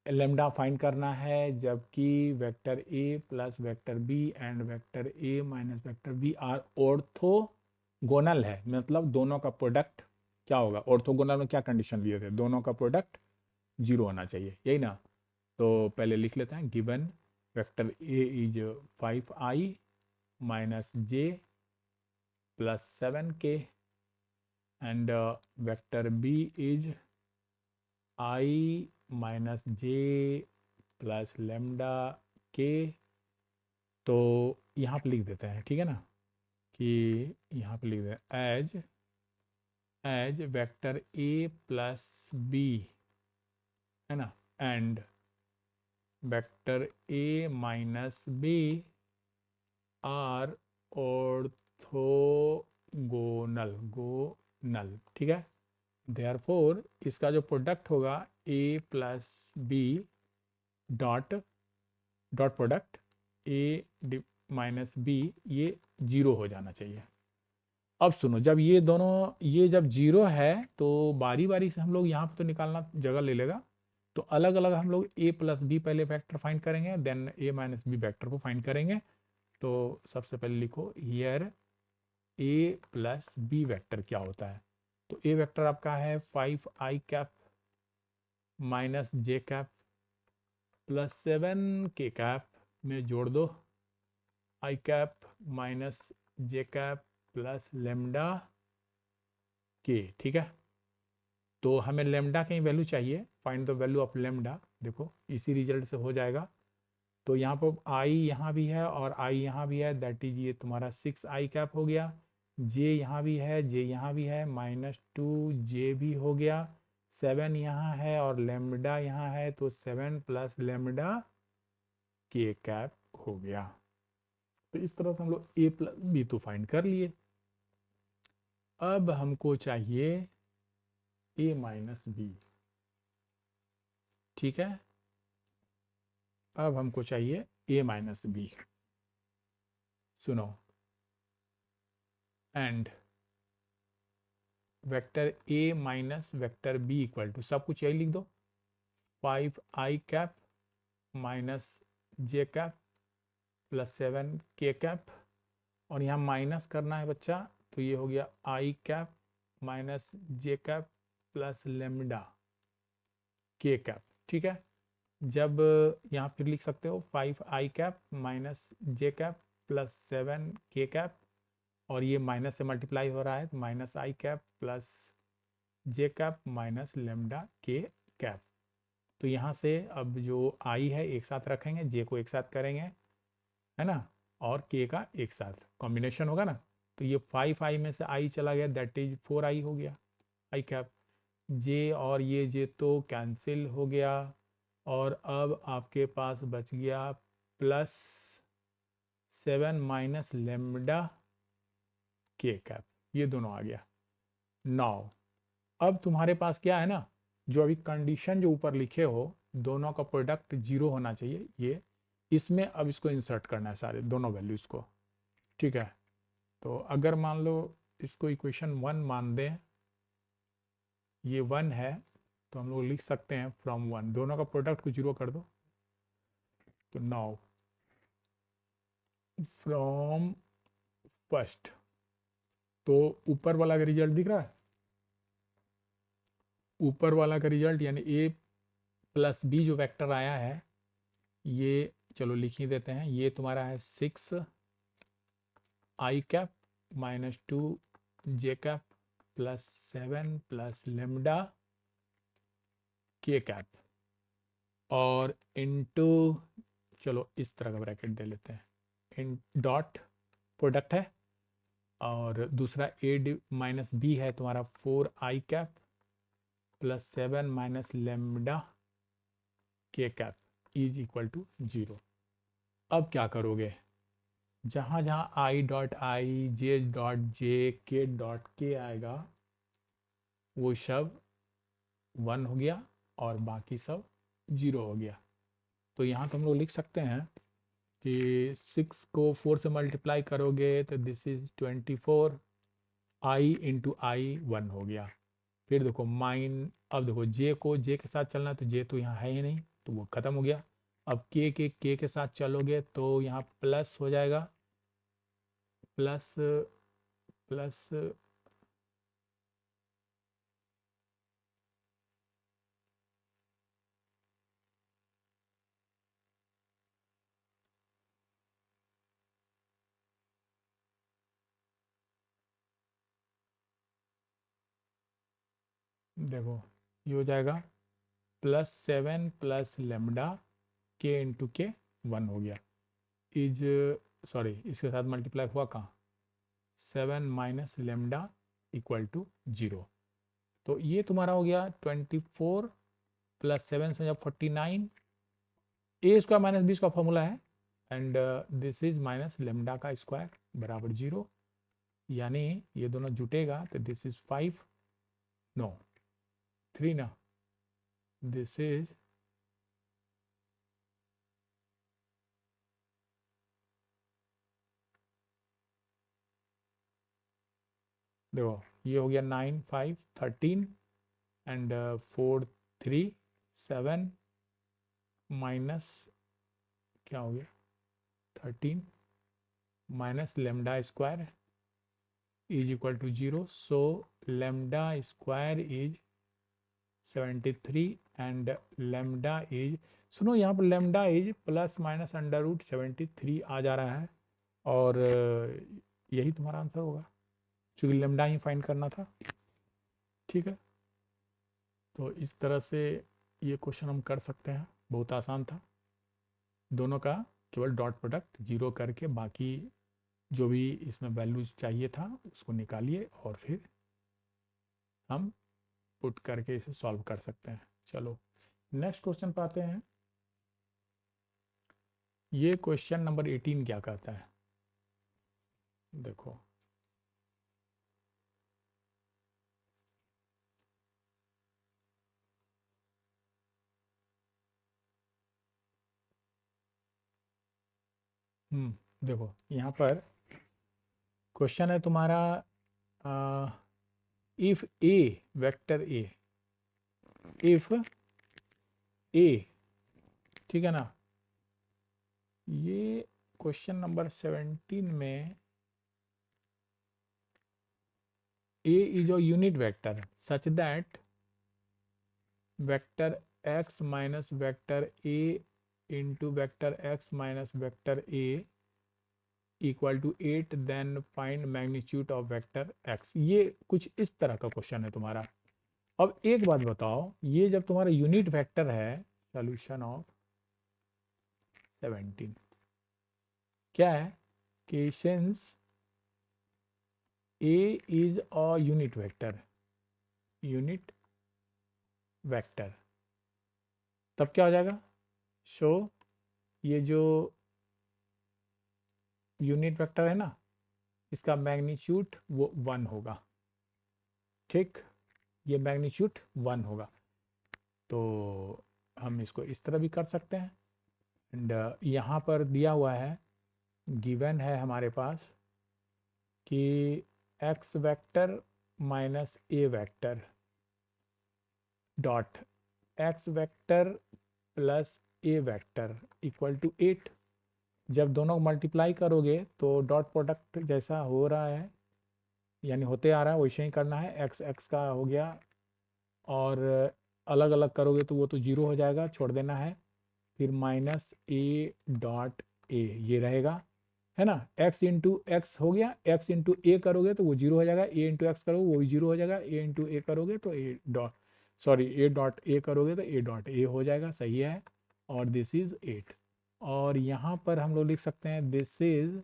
लेमडा फाइंड करना है, जबकि vector A plus vector B and vector A minus vector B are orthogonal है, मतलब दोनों का प्रोडक्ट क्या होगा, ऑर्थोगोनल में क्या कंडीशन लिए थे, दोनों का प्रोडक्ट 0 होना चाहिए, यही ना। तो पहले लिख लेते हैं, given vector A is 5i minus J plus 7k and vector B is i minus J plus lambda K. तो यहाँ पे लिख देते हैं, ठीक है ना, कि यहाँ पे लिख देते हैं as vector A plus B, है ना, and vector A minus B are orthogonal, ठीक है। देयरफॉर इसका जो प्रोडक्ट होगा A plus B dot product A minus B, ये 0 हो जाना चाहिए। अब सुनो, जब ये दोनों ये जब 0 है तो बारी बारी से हम लोग यहाँ पर तो निकालना जगह ले लेगा, तो अलग अलग हम लोग ए प्लस बी पहले वेक्टर फाइंड करेंगे, then A minus B vector को फाइंड करेंगे। तो सबसे पहले लिखो here A plus B vector क्या होता है। तो ए वेक्टर आपका है 5i cap minus J cap plus 7k cap में जोड़ दो I cap minus J cap plus lambda K. ठीक है, तो हमें लेमडा की वैल्यू चाहिए, find the value of lambda. देखो इसी रिजल्ट से हो जाएगा। तो यहाँ पर आई यहाँ भी है और आई यहाँ भी है, दैट इज ये तुम्हारा 6i कैप हो गया। जे यहाँ भी है, जे यहाँ भी है, -2j भी हो गया। 7 यहाँ है और लेमडा यहाँ है, तो 7 प्लस लेमडा के कैप हो गया। तो इस तरह से हम लोग ए प्लस बी तो फाइंड कर लिए। अब हमको चाहिए ए माइनस बी। ठीक है, अब हमको चाहिए ए माइनस बी। सुनो, and vector A minus vector B equal to सब कुछ यही लिख दो, 5i cap minus J cap plus 7k cap, और यहाँ माइनस करना है बच्चा, तो ये हो गया i cap minus J cap plus lambda K cap. ठीक है, जब यहाँ फिर लिख सकते हो 5i cap minus J cap plus 7k cap, और ये माइनस से मल्टीप्लाई हो रहा है, तो minus I cap plus J cap minus lambda K cap. तो यहाँ से अब जो आई है एक साथ रखेंगे, जे को एक साथ करेंगे, है ना, और के का एक साथ कॉम्बिनेशन होगा ना। तो ये 5i में से आई चला गया, दैट इज 4i हो गया आई कैप। जे और ये जे तो कैंसिल हो गया, और अब आपके पास बच गया plus 7 minus lambda K cap, ये दोनों आ गया। नाउ अब तुम्हारे पास क्या है ना, जो अभी कंडीशन जो ऊपर लिखे हो, दोनों का प्रोडक्ट 0 होना चाहिए, ये इसमें अब इसको इंसर्ट करना है सारे दोनों वैल्यूज को। ठीक है, तो अगर मान लो इसको इक्वेशन 1 मान दें, ये 1 है, तो हम लोग लिख सकते हैं फ्रॉम 1 दोनों का प्रोडक्ट को 0 कर दो। तो नाउ फ्रॉम फर्स्ट, तो ऊपर वाला का रिजल्ट दिख रहा है, ऊपर वाला का रिजल्ट यानी ए प्लस बी जो वेक्टर आया है, ये चलो लिख ही देते हैं, ये तुम्हारा है 6i cap minus 2j cap plus 7 plus lambda K cap, और इनटू, चलो इस तरह का ब्रैकेट दे लेते हैं, इन डॉट प्रोडक्ट है, और दूसरा ए माइनस बी है तुम्हारा 4i cap plus 7 minus lambda K cap is equal to 0। अब क्या करोगे, जहाँ जहाँ I dot I, J dot जे, के डॉट के आएगा, वो सब 1 हो गया और बाकी सब 0 हो गया। तो यहाँ तो हम लोग लिख सकते हैं कि 6 को 4 से मल्टीप्लाई करोगे तो दिस इज 24, आई इंटू आई 1 हो गया। फिर देखो माइन, अब देखो जे को जे के साथ चलना है, तो जे तो यहाँ है ही नहीं, तो वो खत्म हो गया। अब के साथ चलोगे तो यहाँ प्लस हो जाएगा, प्लस प्लस देखो ये हो जाएगा प्लस 7 प्लस लेमडा के इंटू के 1 हो गया, इज सॉरी इसके साथ मल्टीप्लाई हुआ कहाँ, 7 माइनस लेमडा इक्वल टू 0। तो ये तुम्हारा हो गया 24 प्लस 7 से जब 49, ए स्क्वायर माइनस बी का फॉर्मूला है, and this is minus lambda का स्क्वायर बराबर 0, यानी ये दोनों जुटेगा तो दिस इज 5, नो 3 ना, दिस इज देखो ये हो गया 9 5 13 एंड 4 3 7 माइनस क्या हो गया 13 minus lambda square is equal to 0, so lambda square is 73 and lambda is, सुनो यहाँ पर lambda is plus minus under root 73 आ जा रहा है, और यही तुम्हारा आंसर होगा क्योंकि लेमडा ही फाइंड करना था। ठीक है, तो इस तरह से ये क्वेश्चन हम कर सकते हैं, बहुत आसान था। दोनों का केवल डॉट प्रोडक्ट जीरो करके बाकी जो भी इसमें वैल्यूज चाहिए था उसको निकालिए और फिर हम पुट करके इसे सॉल्व कर सकते हैं। चलो नेक्स्ट क्वेश्चन पे आते हैं। ये क्वेश्चन नंबर 18 क्या कहता है, देखो देखो यहाँ पर क्वेश्चन है तुम्हारा, if A vector A, if A, ठीक है ना। ये क्वेश्चन नंबर 17 में A is a unit vector such that vector x minus vector A into vector x minus vector A equal to 8, then find magnitude of vector x। ये कुछ इस तरह का क्वेश्चन है तुम्हारा। अब एक बात बताओ, ये जब तुम्हारा यूनिट वेक्टर है, सॉल्यूशन ऑफ 17 क्या है कि since A is a unit vector, unit vector, तब क्या हो जाएगा, सो ये जो यूनिट वेक्टर है ना इसका मैग्नीट्यूड वो 1 होगा। ठीक, ये मैग्नीट्यूड 1 होगा, तो हम इसको इस तरह भी कर सकते हैं। एंड यहाँ पर दिया हुआ है, गिवन है हमारे पास कि x vector minus A vector dot x vector plus A vector equal to 8। जब दोनों को मल्टीप्लाई करोगे तो डॉट प्रोडक्ट जैसा हो रहा है यानी होते आ रहा है वैसे ही करना है, x x का हो गया, और अलग अलग करोगे तो वो तो 0 हो जाएगा, छोड़ देना है, फिर माइनस ए डॉट ए ये रहेगा, है ना। x इंटू एक्स हो गया, x इंटू ए करोगे तो वो 0 हो जाएगा, a इंटू एक्स करोगे वो भी 0 हो जाएगा, a इंटू ए करोगे तो a dot sorry a dot A करोगे तो a डॉट ए हो जाएगा, सही है। और दिस इज 8, और यहाँ पर हम लोग लिख सकते हैं दिस इज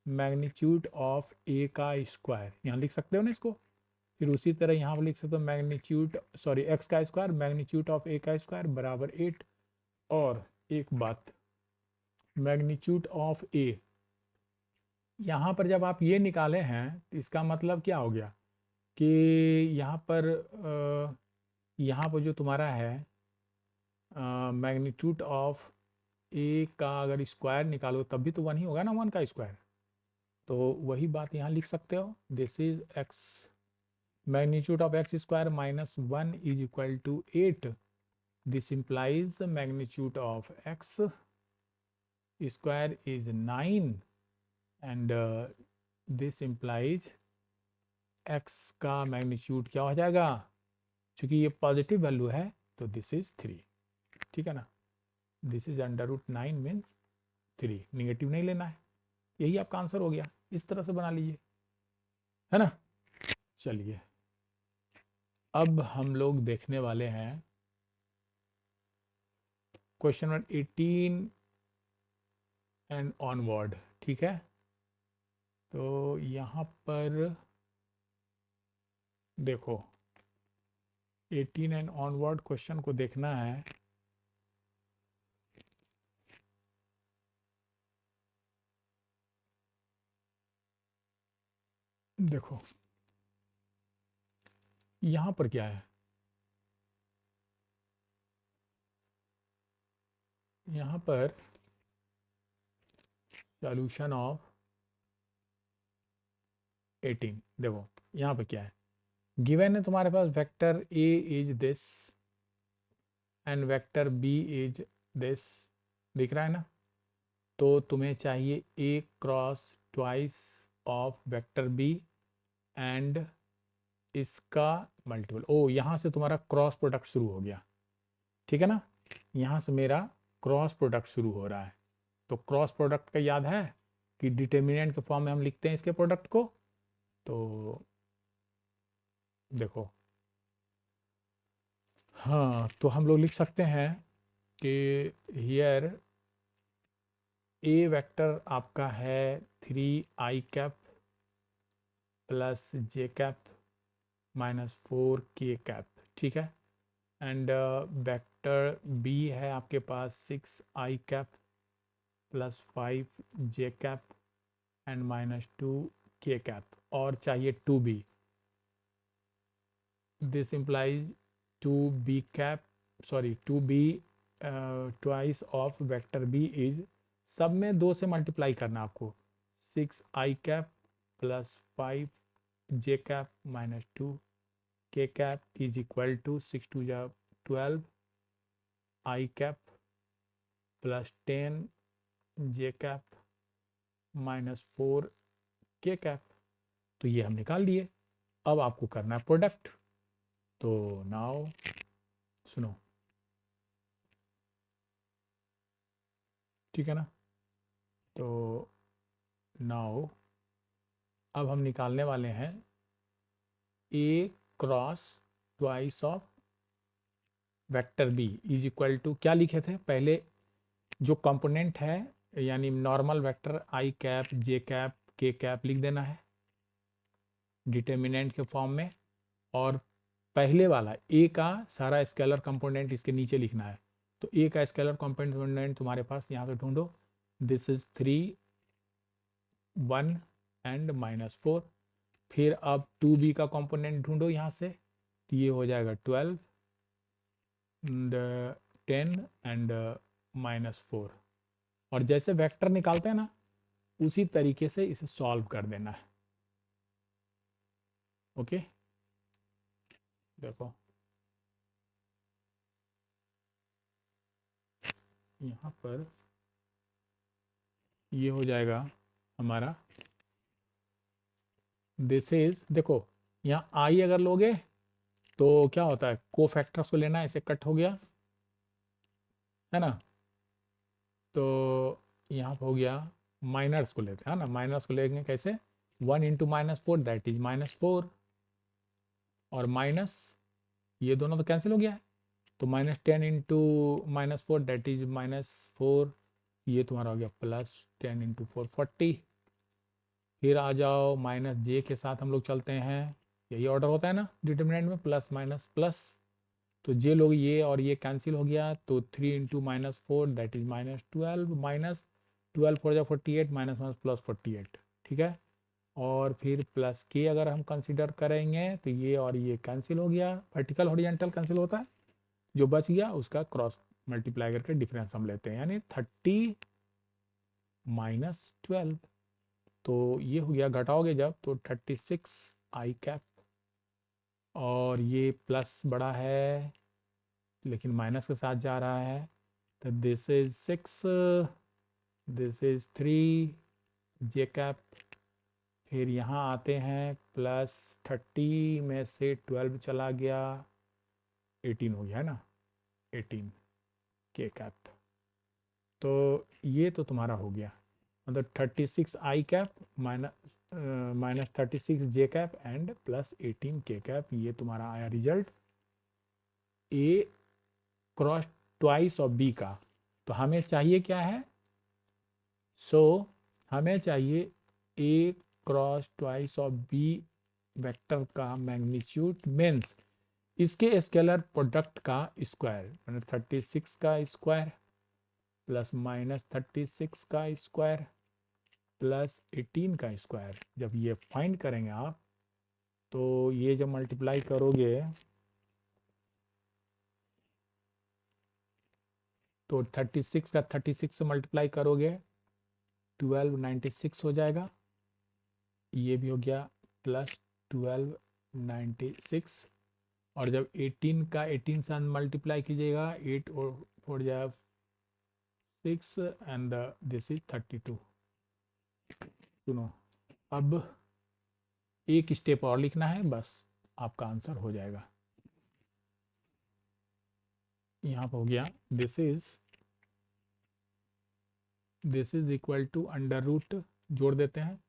मैग्नीट्यूड ऑफ ए का स्क्वायर, यहाँ लिख सकते हो ना इसको। फिर उसी तरह यहाँ पर लिख सकते हो मैग्नीट्यूड सॉरी एक्स का स्क्वायर मैग्नीट्यूड ऑफ ए का स्क्वायर बराबर 8। और एक बात, मैग्नीट्यूड ऑफ ए, यहाँ पर जब आप ये निकाले हैं तो इसका मतलब क्या हो गया कि यहाँ पर जो तुम्हारा है मैग्नीट्यूड ऑफ ए का अगर स्क्वायर निकालो तब भी तो 1 ही होगा ना, 1 का स्क्वायर। तो वही बात यहाँ लिख सकते हो, this is X magnitude of X square minus 1 is equal to 8। This implies the magnitude of x square is 9 and this implies x का मैग्नीट्यूड क्या हो जाएगा, क्योंकि ये पॉजिटिव वैल्यू है तो दिस इज 3। ठीक है ना, this is under root 9 means 3, negative नहीं लेना है, यही आपका आंसर हो गया। इस तरह से बना लीजिए, है ना। चलिए अब हम लोग देखने वाले हैं क्वेश्चन नंबर 18 एंड ऑनवर्ड। ठीक है, तो यहाँ पर देखो 18 एंड ऑनवर्ड क्वेश्चन को देखना है। देखो यहाँ पर क्या है, यहाँ पर सॉल्यूशन ऑफ 18, देखो यहाँ पर क्या है, गिवन है तुम्हारे पास vector A is this and vector B is this, दिख रहा है ना। तो तुम्हें चाहिए A cross twice of vector B and इसका मल्टीपल। ओ, यहाँ से तुम्हारा क्रॉस प्रोडक्ट शुरू हो गया, ठीक है ना, यहाँ से मेरा क्रॉस प्रोडक्ट शुरू हो रहा है। तो क्रॉस प्रोडक्ट का याद है कि डिटर्मिनेंट के फॉर्म में हम लिखते हैं इसके प्रोडक्ट को। तो देखो, हाँ, तो हम लोग लिख सकते हैं कि हियर ए वेक्टर आपका है 3i cap plus J cap minus 4k cap, ठीक है। एंड वेक्टर बी है आपके पास 6i cap plus 5j cap and minus 2k cap, और चाहिए 2b। This implies 2b sorry 2b twice of vector B is, सब में 2 से मल्टीप्लाई करना आपको। 6i cap plus 5j cap minus 2k cap is equal to 6 2 जा 12i cap plus 10j cap minus 4k cap. तो ये हम निकाल लिए। अब आपको करना है प्रोडक्ट। तो नाउ सुनो, ठीक है ना। तो नाउ अब हम निकालने वाले हैं A cross twice of vector B is equal to, क्या लिखे थे पहले, जो कंपोनेंट है यानी normal vector i cap j cap k cap लिख देना है डिटर्मिनेंट के फॉर्म में, और पहले वाला ए का सारा स्केलर कंपोनेंट इसके नीचे लिखना है। तो ए का स्केलर कंपोनेंट तुम्हारे पास यहाँ पे ढूंढो, दिस इज 3 1 एंड माइनस 4। फिर अब 2b का कंपोनेंट ढूंढो यहाँ से, तो ये हो जाएगा 12 10 एंड माइनस 4। और जैसे वेक्टर निकालते हैं ना, उसी तरीके से इसे सॉल्व कर देना है। ओके, देखो यहाँ पर ये हो जाएगा हमारा, दिस इज, देखो यहाँ आई अगर लोगे तो क्या होता है, कोफैक्टर्स को लेना है, इसे कट हो गया है ना। तो यहाँ पर हो गया, माइनर्स को लेते हैं ना, माइनर्स को लेंगे कैसे, 1 into minus 4 that is minus 4, और माइनस ये दोनों तो कैंसिल हो गया है, तो minus 10 into minus 4 that is minus 4, ये तुम्हारा हो गया प्लस 10 इंटू 4 40। फिर आ जाओ माइनस जे के साथ हम लोग चलते हैं, यही ऑर्डर होता है ना डिटर्मिनेंट में, प्लस माइनस प्लस। तो जे लोग ये और ये कैंसिल हो गया, तो 3 into minus 4 that is minus 12, minus 12 four जा 48 माइनस माइनस प्लस 48, ठीक है। और फिर प्लस के अगर हम कंसिडर करेंगे तो ये और ये कैंसिल हो गया, वर्टिकल हॉरिजॉन्टल कैंसिल होता है, जो बच गया उसका क्रॉस मल्टीप्लाई करके डिफरेंस हम लेते हैं, यानी 30 माइनस 12। तो ये हो गया, घटाओगे जब तो 36i कैप, और ये प्लस बड़ा है लेकिन माइनस के साथ जा रहा है, तो this is 6, this is 3j cap. फिर यहाँ आते हैं, प्लस 30 में से 12 चला गया, 18 हो गया है ना, 18k कैप। तो ये तो तुम्हारा हो गया, मतलब 36i cap minus 36j cap and plus 18k cap, ये तुम्हारा आया result A cross twice of B का। तो हमें चाहिए क्या है, हमें चाहिए A cross twice of B vector का मैग्नीट्यूड मीन्स इसके स्केलर प्रोडक्ट का स्क्वायर, मतलब 36 का स्क्वायर प्लस माइनस 36 का स्क्वायर प्लस 18 का स्क्वायर। जब ये फाइंड करेंगे आप, तो ये जब मल्टीप्लाई करोगे तो 36 का 36 से मल्टीप्लाई करोगे 1296 हो जाएगा, ये भी हो गया प्लस 1296। और जब 18 का 18 से मल्टीप्लाई कीजिएगा, 8 और 4 जाए 6 एंड दिस इज 32। सुनो, अब एक स्टेप और लिखना है, बस आपका आंसर हो जाएगा। यहाँ पर हो गया this is equal to under root, जोड़ देते हैं,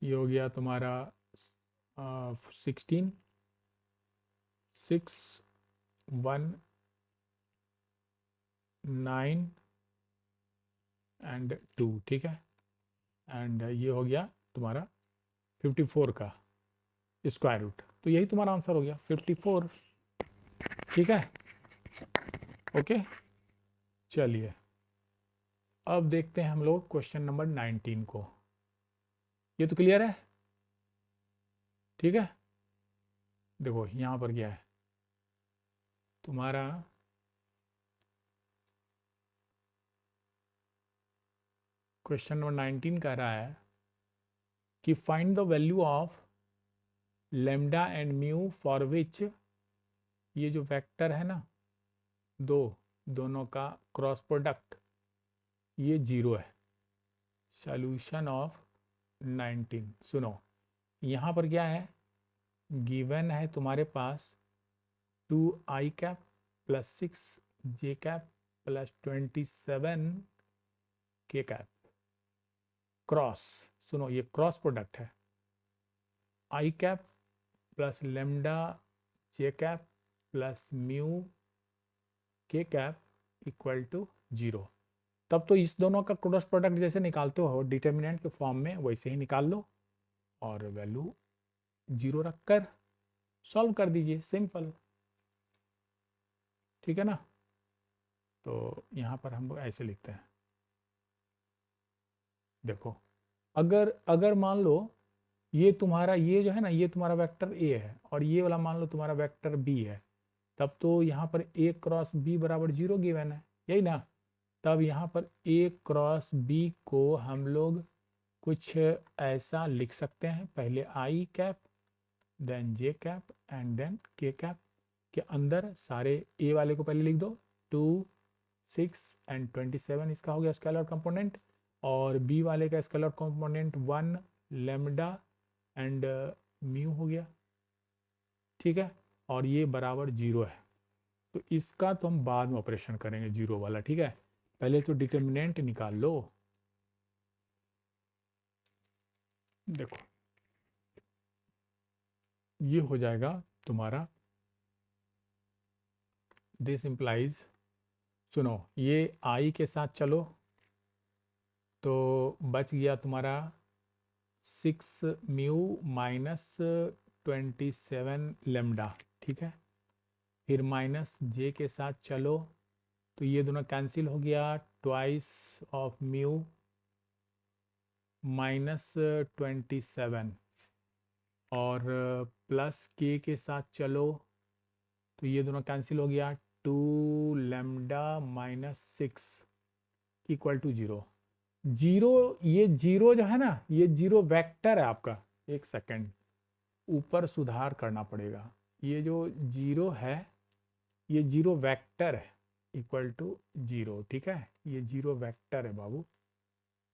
ये हो गया तुम्हारा 16 6 1 9 एंड 2, ठीक है। एंड ये हो गया तुम्हारा 54 का स्क्वायर रूट, तो यही तुम्हारा आंसर हो गया 54, ठीक है। ओके, चलिए अब देखते हैं हम लोग क्वेश्चन नंबर 19 को। ये तो क्लियर है, ठीक है। देखो यहाँ पर क्या है तुम्हारा, क्वेश्चन नंबर 19 कह रहा है कि find the value of lambda and mu for which, ये जो वेक्टर है ना दोनों का क्रॉस प्रोडक्ट ये 0 है। सॉल्यूशन ऑफ 19, सुनो यहाँ पर क्या है, गिवन है तुम्हारे पास 2i cap plus 6j cap plus 27k cap cross, सुनो ये क्रॉस प्रोडक्ट है, i cap plus lambda j cap plus mu k cap equal to 0। तब तो इस दोनों का क्रॉस प्रोडक्ट जैसे निकालते हो डिटर्मिनेंट के फॉर्म में, वैसे ही निकाल लो और वैल्यू 0 रखकर सॉल्व कर दीजिए, सिंपल, ठीक है ना। तो यहाँ पर हम लोग ऐसे लिखते हैं, देखो अगर मान लो ये तुम्हारा, ये जो है ना ये तुम्हारा वेक्टर ए है और ये वाला मान लो तुम्हारा वेक्टर बी है, तब तो यहाँ पर ए क्रॉस बी बराबर 0 गिवन है, यही ना। तब यहाँ पर ए क्रॉस बी को हम लोग कुछ ऐसा लिख सकते हैं, पहले I cap then J cap and then K cap के अंदर सारे ए वाले को पहले लिख दो, 2 6 एंड 27 इसका हो गया स्केलर कंपोनेंट, और बी वाले का scalar component 1 lambda and mu हो गया, ठीक है। और ये बराबर 0 है, तो इसका तो हम बाद में ऑपरेशन करेंगे 0 वाला, ठीक है। पहले तो डिटर्मिनेंट निकाल लो, देखो ये हो जाएगा तुम्हारा दिस इम्प्लाइज, सुनो ये आई के साथ चलो तो बच गया तुम्हारा 6 म्यू माइनस 27 लेमडा, ठीक है। फिर माइनस जे के साथ चलो तो ये दोनों कैंसिल हो गया, ट्वाइस ऑफ म्यू माइनस 27 और प्लस के साथ चलो तो ये दोनों कैंसिल हो गया, 2 लेमडा माइनस 6 इक्वल टू 0। ये 0 जो है ना ये 0 वेक्टर है आपका, एक सेकंड ऊपर सुधार करना पड़ेगा, ये जो 0 है ये 0 वेक्टर है इक्वल टू 0, ठीक है। ये 0 वेक्टर है बाबू,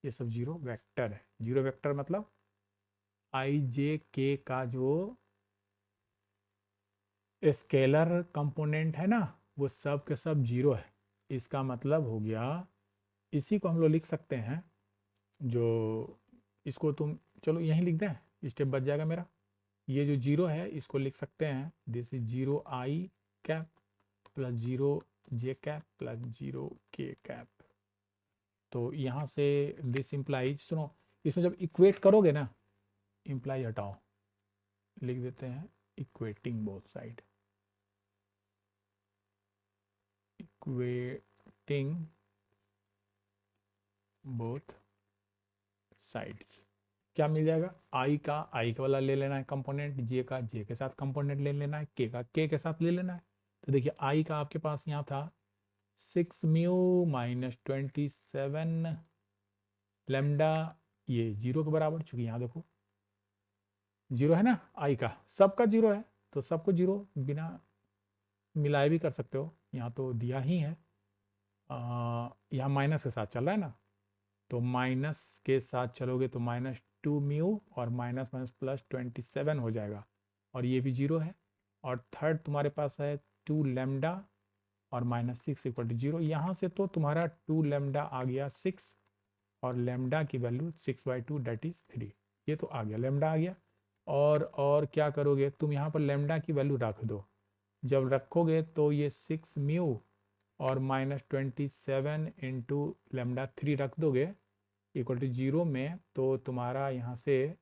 ये सब 0 वेक्टर है। 0 वेक्टर मतलब आई जे के का जो स्केलर कंपोनेंट है ना वो सब के सब 0 है, इसका मतलब हो गया, इसी को हम लोग लिख सकते हैं, जो इसको तुम चलो यहीं लिख दें, स्टेप बच जाएगा मेरा। ये जो 0 है इसको लिख सकते हैं this is 0 I cap plus 0 J cap plus 0 के कैप। तो यहाँ से दिस इम्प्लाइज, सुनो इसमें जब इक्वेट करोगे ना, इम्प्लाई हटाओ, लिख देते हैं equating both side, equating both sides, क्या मिल जाएगा, आई का वाला ले लेना है कंपोनेंट, जे का जे के साथ कंपोनेंट ले लेना है, के का के साथ ले लेना है। तो देखिए आई का आपके पास यहाँ था 6 म्यू माइनस 27 लेमडा, ये 0 के बराबर, चूंकि यहाँ देखो 0 है ना, आई का सबका 0 है तो सबको 0 बिना मिलाए भी कर सकते हो, यहाँ तो दिया ही है, यहाँ माइनस के साथ चल रहा है ना, तो माइनस के साथ चलोगे तो -2 म्यू और माइनस माइनस प्लस 27 हो जाएगा, और ये भी 0 है। और थर्ड तुम्हारे पास है 2 लैम्डा और -6 इक्वल टू 0। यहाँ से तो तुम्हारा 2 लैम्डा आ गया 6 और लैम्डा की वैल्यू 6/2 डेट इज 3। ये तो आ गया, लैम्डा आ गया। और क्या करोगे तुम, यहाँ पर लैम्डा की वैल्यू रख दो। जब रखोगे तो ये 6 म्यू और -27 इंटू लैम्डा 3 रख दोगे इक्वल टू 0 में, तो तुम्हारा यहाँ से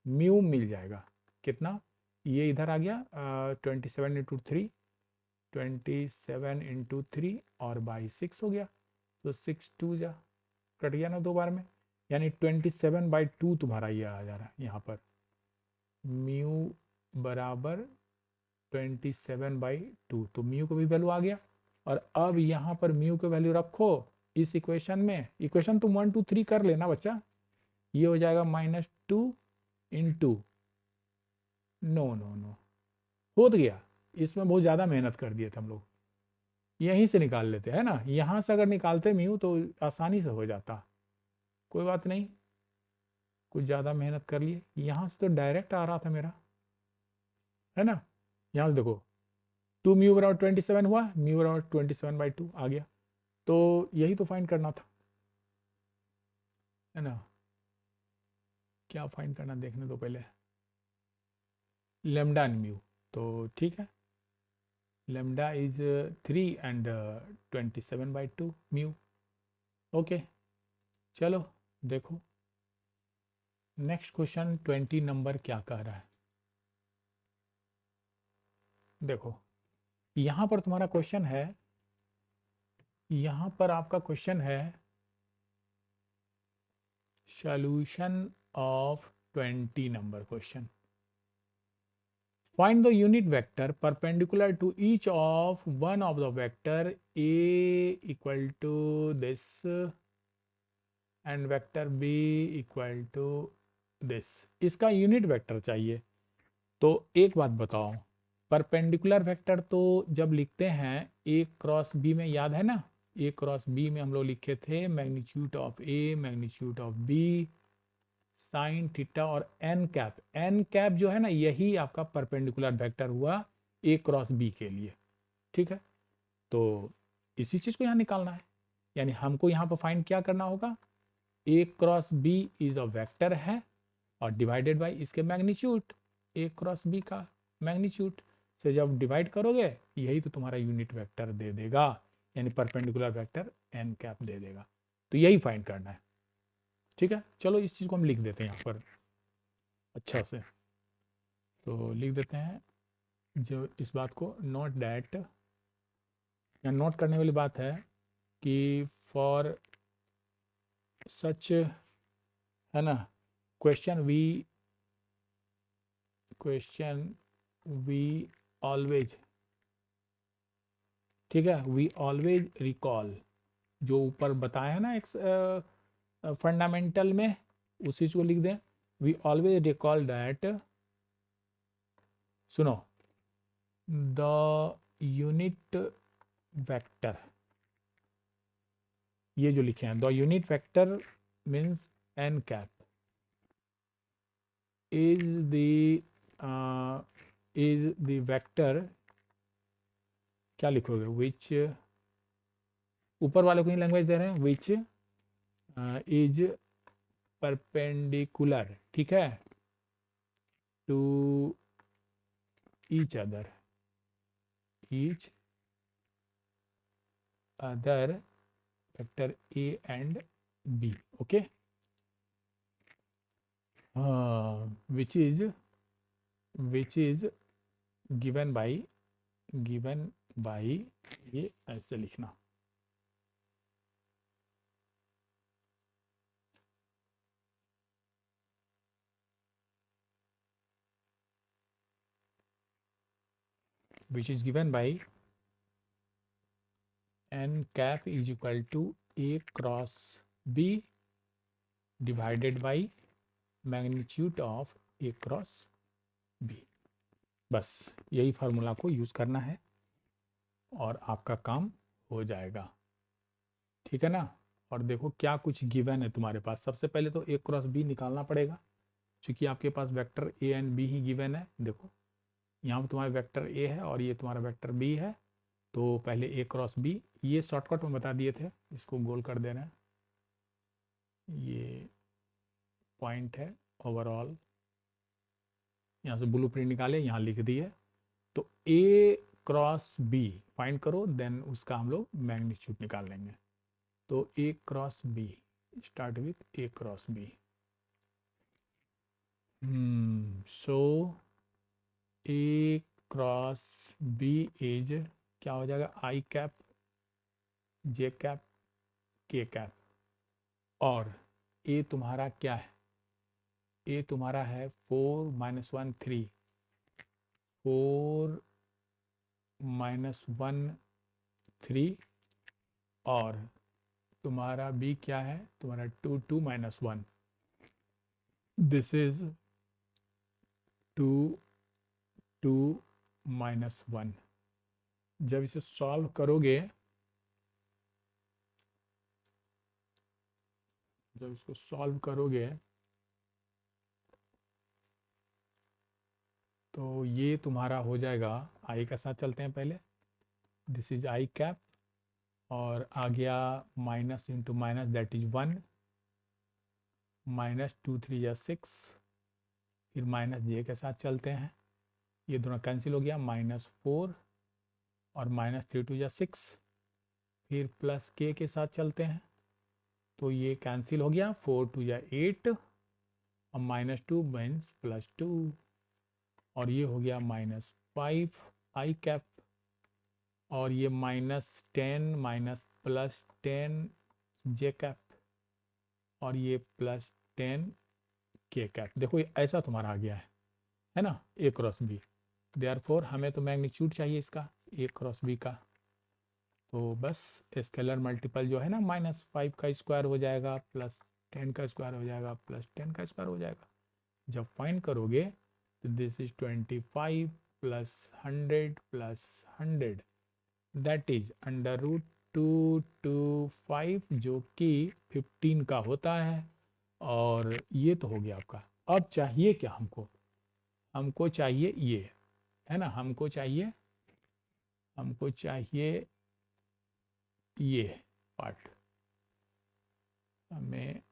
म्यू मिल जाएगा। कितना, ये इधर आ गया 27 इंटू 3, 27 इंटू 3 और बाई 6 हो गया। तो 6 2 जा कट गया ना 2 बार में, यानी 27/2 तुम्हारा ये आ जा रहा है यहाँ पर। म्यू बराबर 27/2, तो म्यू को भी वैल्यू आ गया। और अब यहाँ पर म्यू की वैल्यू रखो इस इक्वेशन में। इक्वेशन तुम 1 2 3 कर लेना बच्चा। ये हो जाएगा -2 इंटू, नो नो नो हो तो गया, इसमें बहुत ज़्यादा मेहनत कर दिए थे हम लोग। यहीं से निकाल लेते हैं ना, यहाँ से अगर निकालते म्यू तो आसानी से हो जाता। कोई बात नहीं, कुछ ज़्यादा मेहनत कर लिए। यहाँ से तो डायरेक्ट आ रहा था मेरा, है ना। यहाँ से देखो 2 म्यू बराबर 27 हुआ, म्यू बराबर 27/2 आ गया। तो यही तो फाइंड करना था, है ना। क्या फाइंड करना देखने दो पहले, लैम्डा एंड म्यू। तो ठीक है, lambda is 3 and 27/2 mu. Okay चलो देखो नेक्स्ट क्वेश्चन 20 नंबर क्या कह रहा है। देखो यहाँ पर तुम्हारा क्वेश्चन है, यहाँ पर आपका क्वेश्चन है solution of 20 number question. Find the unit vector perpendicular to each of one of the vector A equal to this and vector B equal to this। इसका यूनिट वेक्टर चाहिए। तो एक बात बताओ, परपेंडिकुलर वेक्टर तो जब लिखते हैं A क्रॉस B में, याद है ना, A क्रॉस B में हम लोग लिखे थे magnitude of A magnitude of B sine theta और एन कैप जो है ना, यही आपका परपेंडिकुलर वेक्टर हुआ ए क्रॉस बी के लिए। ठीक है, तो इसी चीज को यहाँ निकालना है, यानी हमको यहाँ पर फाइंड क्या करना होगा, A cross B is a vector है और डिवाइडेड बाय इसके मैग्नीट्यूड, ए क्रॉस बी का मैग्नीट्यूड से जब डिवाइड करोगे यही तो तुम्हारा यूनिट वेक्टर दे देगा, यानी परपेंडिकुलर वेक्टर एन कैप दे देगा। तो यही फाइंड करना है। ठीक है, चलो इस चीज़ को हम लिख देते हैं यहाँ पर अच्छा से। तो लिख देते हैं जो इस बात को, नोट डैट, या नोट करने वाली बात है कि फॉर सच, है ना, क्वेश्चन वी ऑलवेज, ठीक है, वी ऑलवेज रिकॉल, जो ऊपर बताया है ना एक फंडामेंटल में, उस चीज को लिख दें। वी ऑलवेज रिकॉल दैट, सुनो, द यूनिट वेक्टर, ये जो लिखे हैं the unit vector means N cap is the vector, क्या लिखोगे, विच, ऊपर वाले को ही लैंग्वेज दे रहे हैं, विच इज परपेंडिकुलर, ठीक है, to each other vector A and B, okay, which is given by ये ऐसे लिखना, which is given by n cap is equal to A cross B divided by magnitude of A cross B। बस यही formula को use करना है और आपका काम हो जाएगा। ठीक है ना। और देखो क्या कुछ गिवन है तुम्हारे पास। सबसे पहले तो ए क्रॉस बी निकालना पड़ेगा, क्योंकि आपके पास वेक्टर ए एंड बी ही गिवन है। देखो यहाँ पर तुम्हारा वेक्टर ए है और ये तुम्हारा वेक्टर बी है, तो पहले ए क्रॉस बी, ये शॉर्टकट में बता दिए थे, इसको गोल कर देना है। ये पॉइंट है ओवरऑल, यहाँ से ब्लू प्रिंट निकाले, यहाँ लिख दिए। तो ए क्रॉस बी फाइंड करो, देन उसका हम लोग मैग्नीट्यूड निकाल लेंगे। तो A cross B, start with A cross B. So A cross B is क्या हो जाएगा, I cap J cap K cap. और ए तुम्हारा क्या है, ए तुम्हारा है 4 - 1 3, 4 - 1 3, और तुम्हारा बी क्या है, तुम्हारा 2 2 - 1, दिस इज 2 2 - 1। जब इसे सॉल्व करोगे, जब इसको सॉल्व करोगे तो ये तुम्हारा हो जाएगा, आई के साथ चलते हैं पहले, दिस इज आई कैप, और आ गया minus into minus, that is 1, -2 3 या 6, फिर माइनस जे के साथ चलते हैं, ये दोनों कैंसिल हो गया, -4 और -3 2 या 6, फिर प्लस के साथ चलते हैं, तो ये कैंसिल हो गया, 4 2 या 8, और -2 मीन्स +2, और ये हो गया -5 आई कैप, और ये -10 +10 जे कैप, और ये +10 के कैप। देखो ये ऐसा तुम्हारा आ गया है ना, ए क्रॉस बी। देयरफॉर हमें तो मैग्नीट्यूड चाहिए इसका, ए क्रॉस बी का। तो बस स्केलर मल्टीपल जो है ना, -5 का स्क्वायर हो जाएगा, +10 का स्क्वायर हो जाएगा, +10 का स्क्वायर हो जाएगा। जब फाइंड करोगे तो दिस इज 25 + 100 + 100, दैट इज √225, जो कि 15 का होता है। और ये तो हो गया आपका। अब चाहिए क्या हमको, हमको चाहिए ये, है ना, हमको चाहिए ये पार्ट। हमें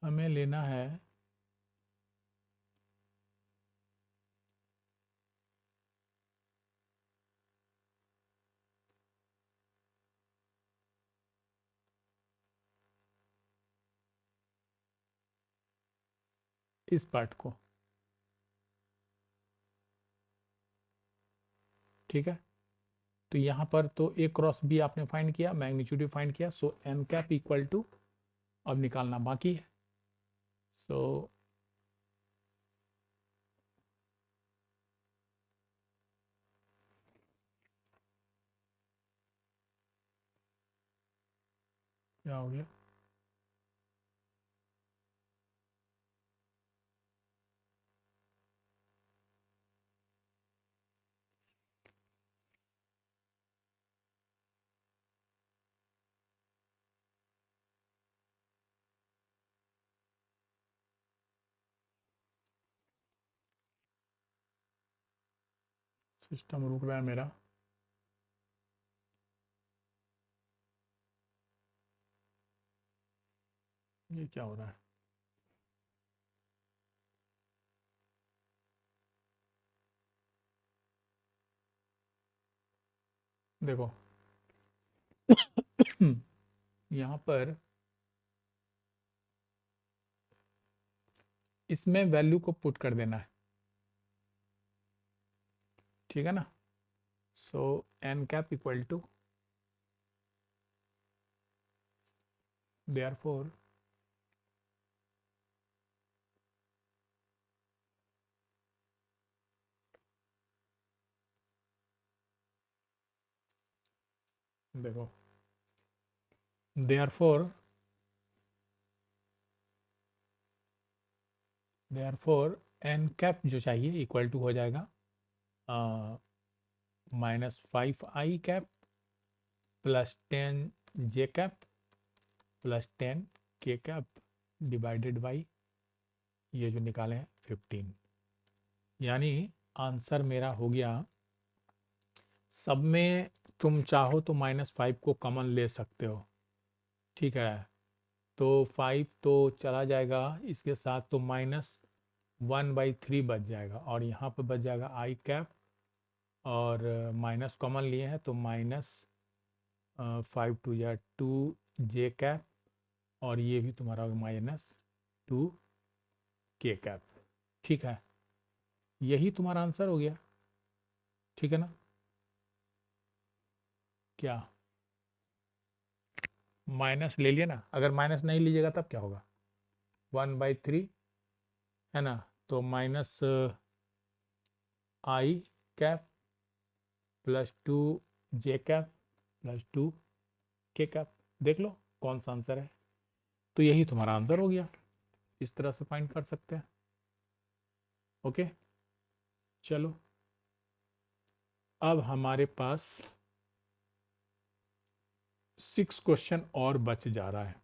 हमें लेना है इस पार्ट को, ठीक है। तो यहाँ पर तो ए क्रॉस बी आपने फाइंड किया, मैग्नीट्यूड भी फाइंड किया, सो एन कैप इक्वल टू, अब निकालना बाकी है। सो क्या हो गया, सिस्टम रुक रहा है मेरा। ये क्या हो रहा है, देखो यहाँ पर इसमें वैल्यू को पुट कर देना है, ठीक है ना। So N cap equal to, therefore देखो, देयरफॉर एन कैप जो चाहिए इक्वल टू हो जाएगा -5i cap plus 10j cap plus 10k cap divided by ये जो निकाले हैं 15। यानी आंसर मेरा हो गया, सब में तुम चाहो तो -5 को कॉमन ले सकते हो, ठीक है। तो 5 तो चला जाएगा इसके साथ, तो -1/3 बच जाएगा और यहाँ पे बच जाएगा आई कैप, और माइनस कॉमन लिए हैं तो -5 टू या 2j कैप, और ये भी तुम्हारा -2k कैप, ठीक है। यही तुम्हारा आंसर हो गया, ठीक है ना। क्या माइनस ले लिया ना, अगर माइनस नहीं लीजिएगा तब क्या होगा, 1/3 है ना, तो -i cap plus 2j cap plus 2k cap, देख लो कौन सा आंसर है। तो यही तुम्हारा आंसर हो गया, इस तरह से फाइंड कर सकते हैं। ओके, चलो अब हमारे पास 6 क्वेश्चन और बच जा रहा है,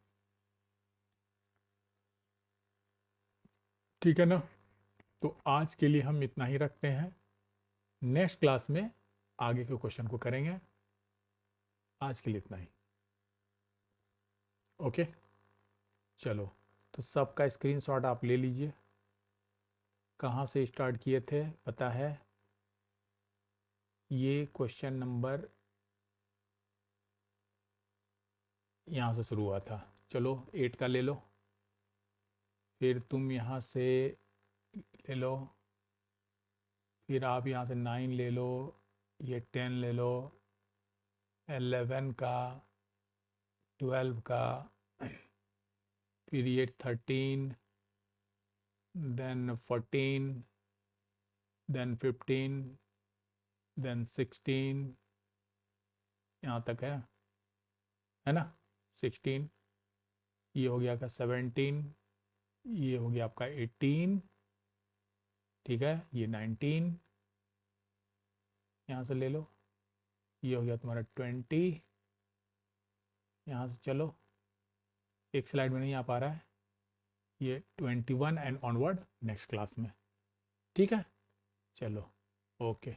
ठीक है ना। तो आज के लिए हम इतना ही रखते हैं, नेक्स्ट क्लास में आगे के क्वेश्चन को करेंगे। आज के लिए इतना ही, ओके। चलो, तो सबका स्क्रीनशॉट आप ले लीजिए। कहाँ से स्टार्ट किए थे पता है, ये क्वेश्चन नंबर यहाँ से शुरू हुआ था। चलो 8 का ले लो, फिर तुम यहाँ से ले लो, फिर आप यहाँ से 9 ले लो, ये 10 ले लो, 11 का, 12 का, फिर ये 13, देन 14, देन 15, देन 16, यहाँ तक है ना। 16, ये हो गया आपका 17, ये हो गया आपका 18, ठीक है, ये 19 यहाँ से ले लो, ये हो गया तुम्हारा 20, यहाँ से चलो, एक स्लाइड में नहीं आ पा रहा है, ये 21 एंड ऑनवर्ड नेक्स्ट क्लास में, ठीक है। चलो, ओके।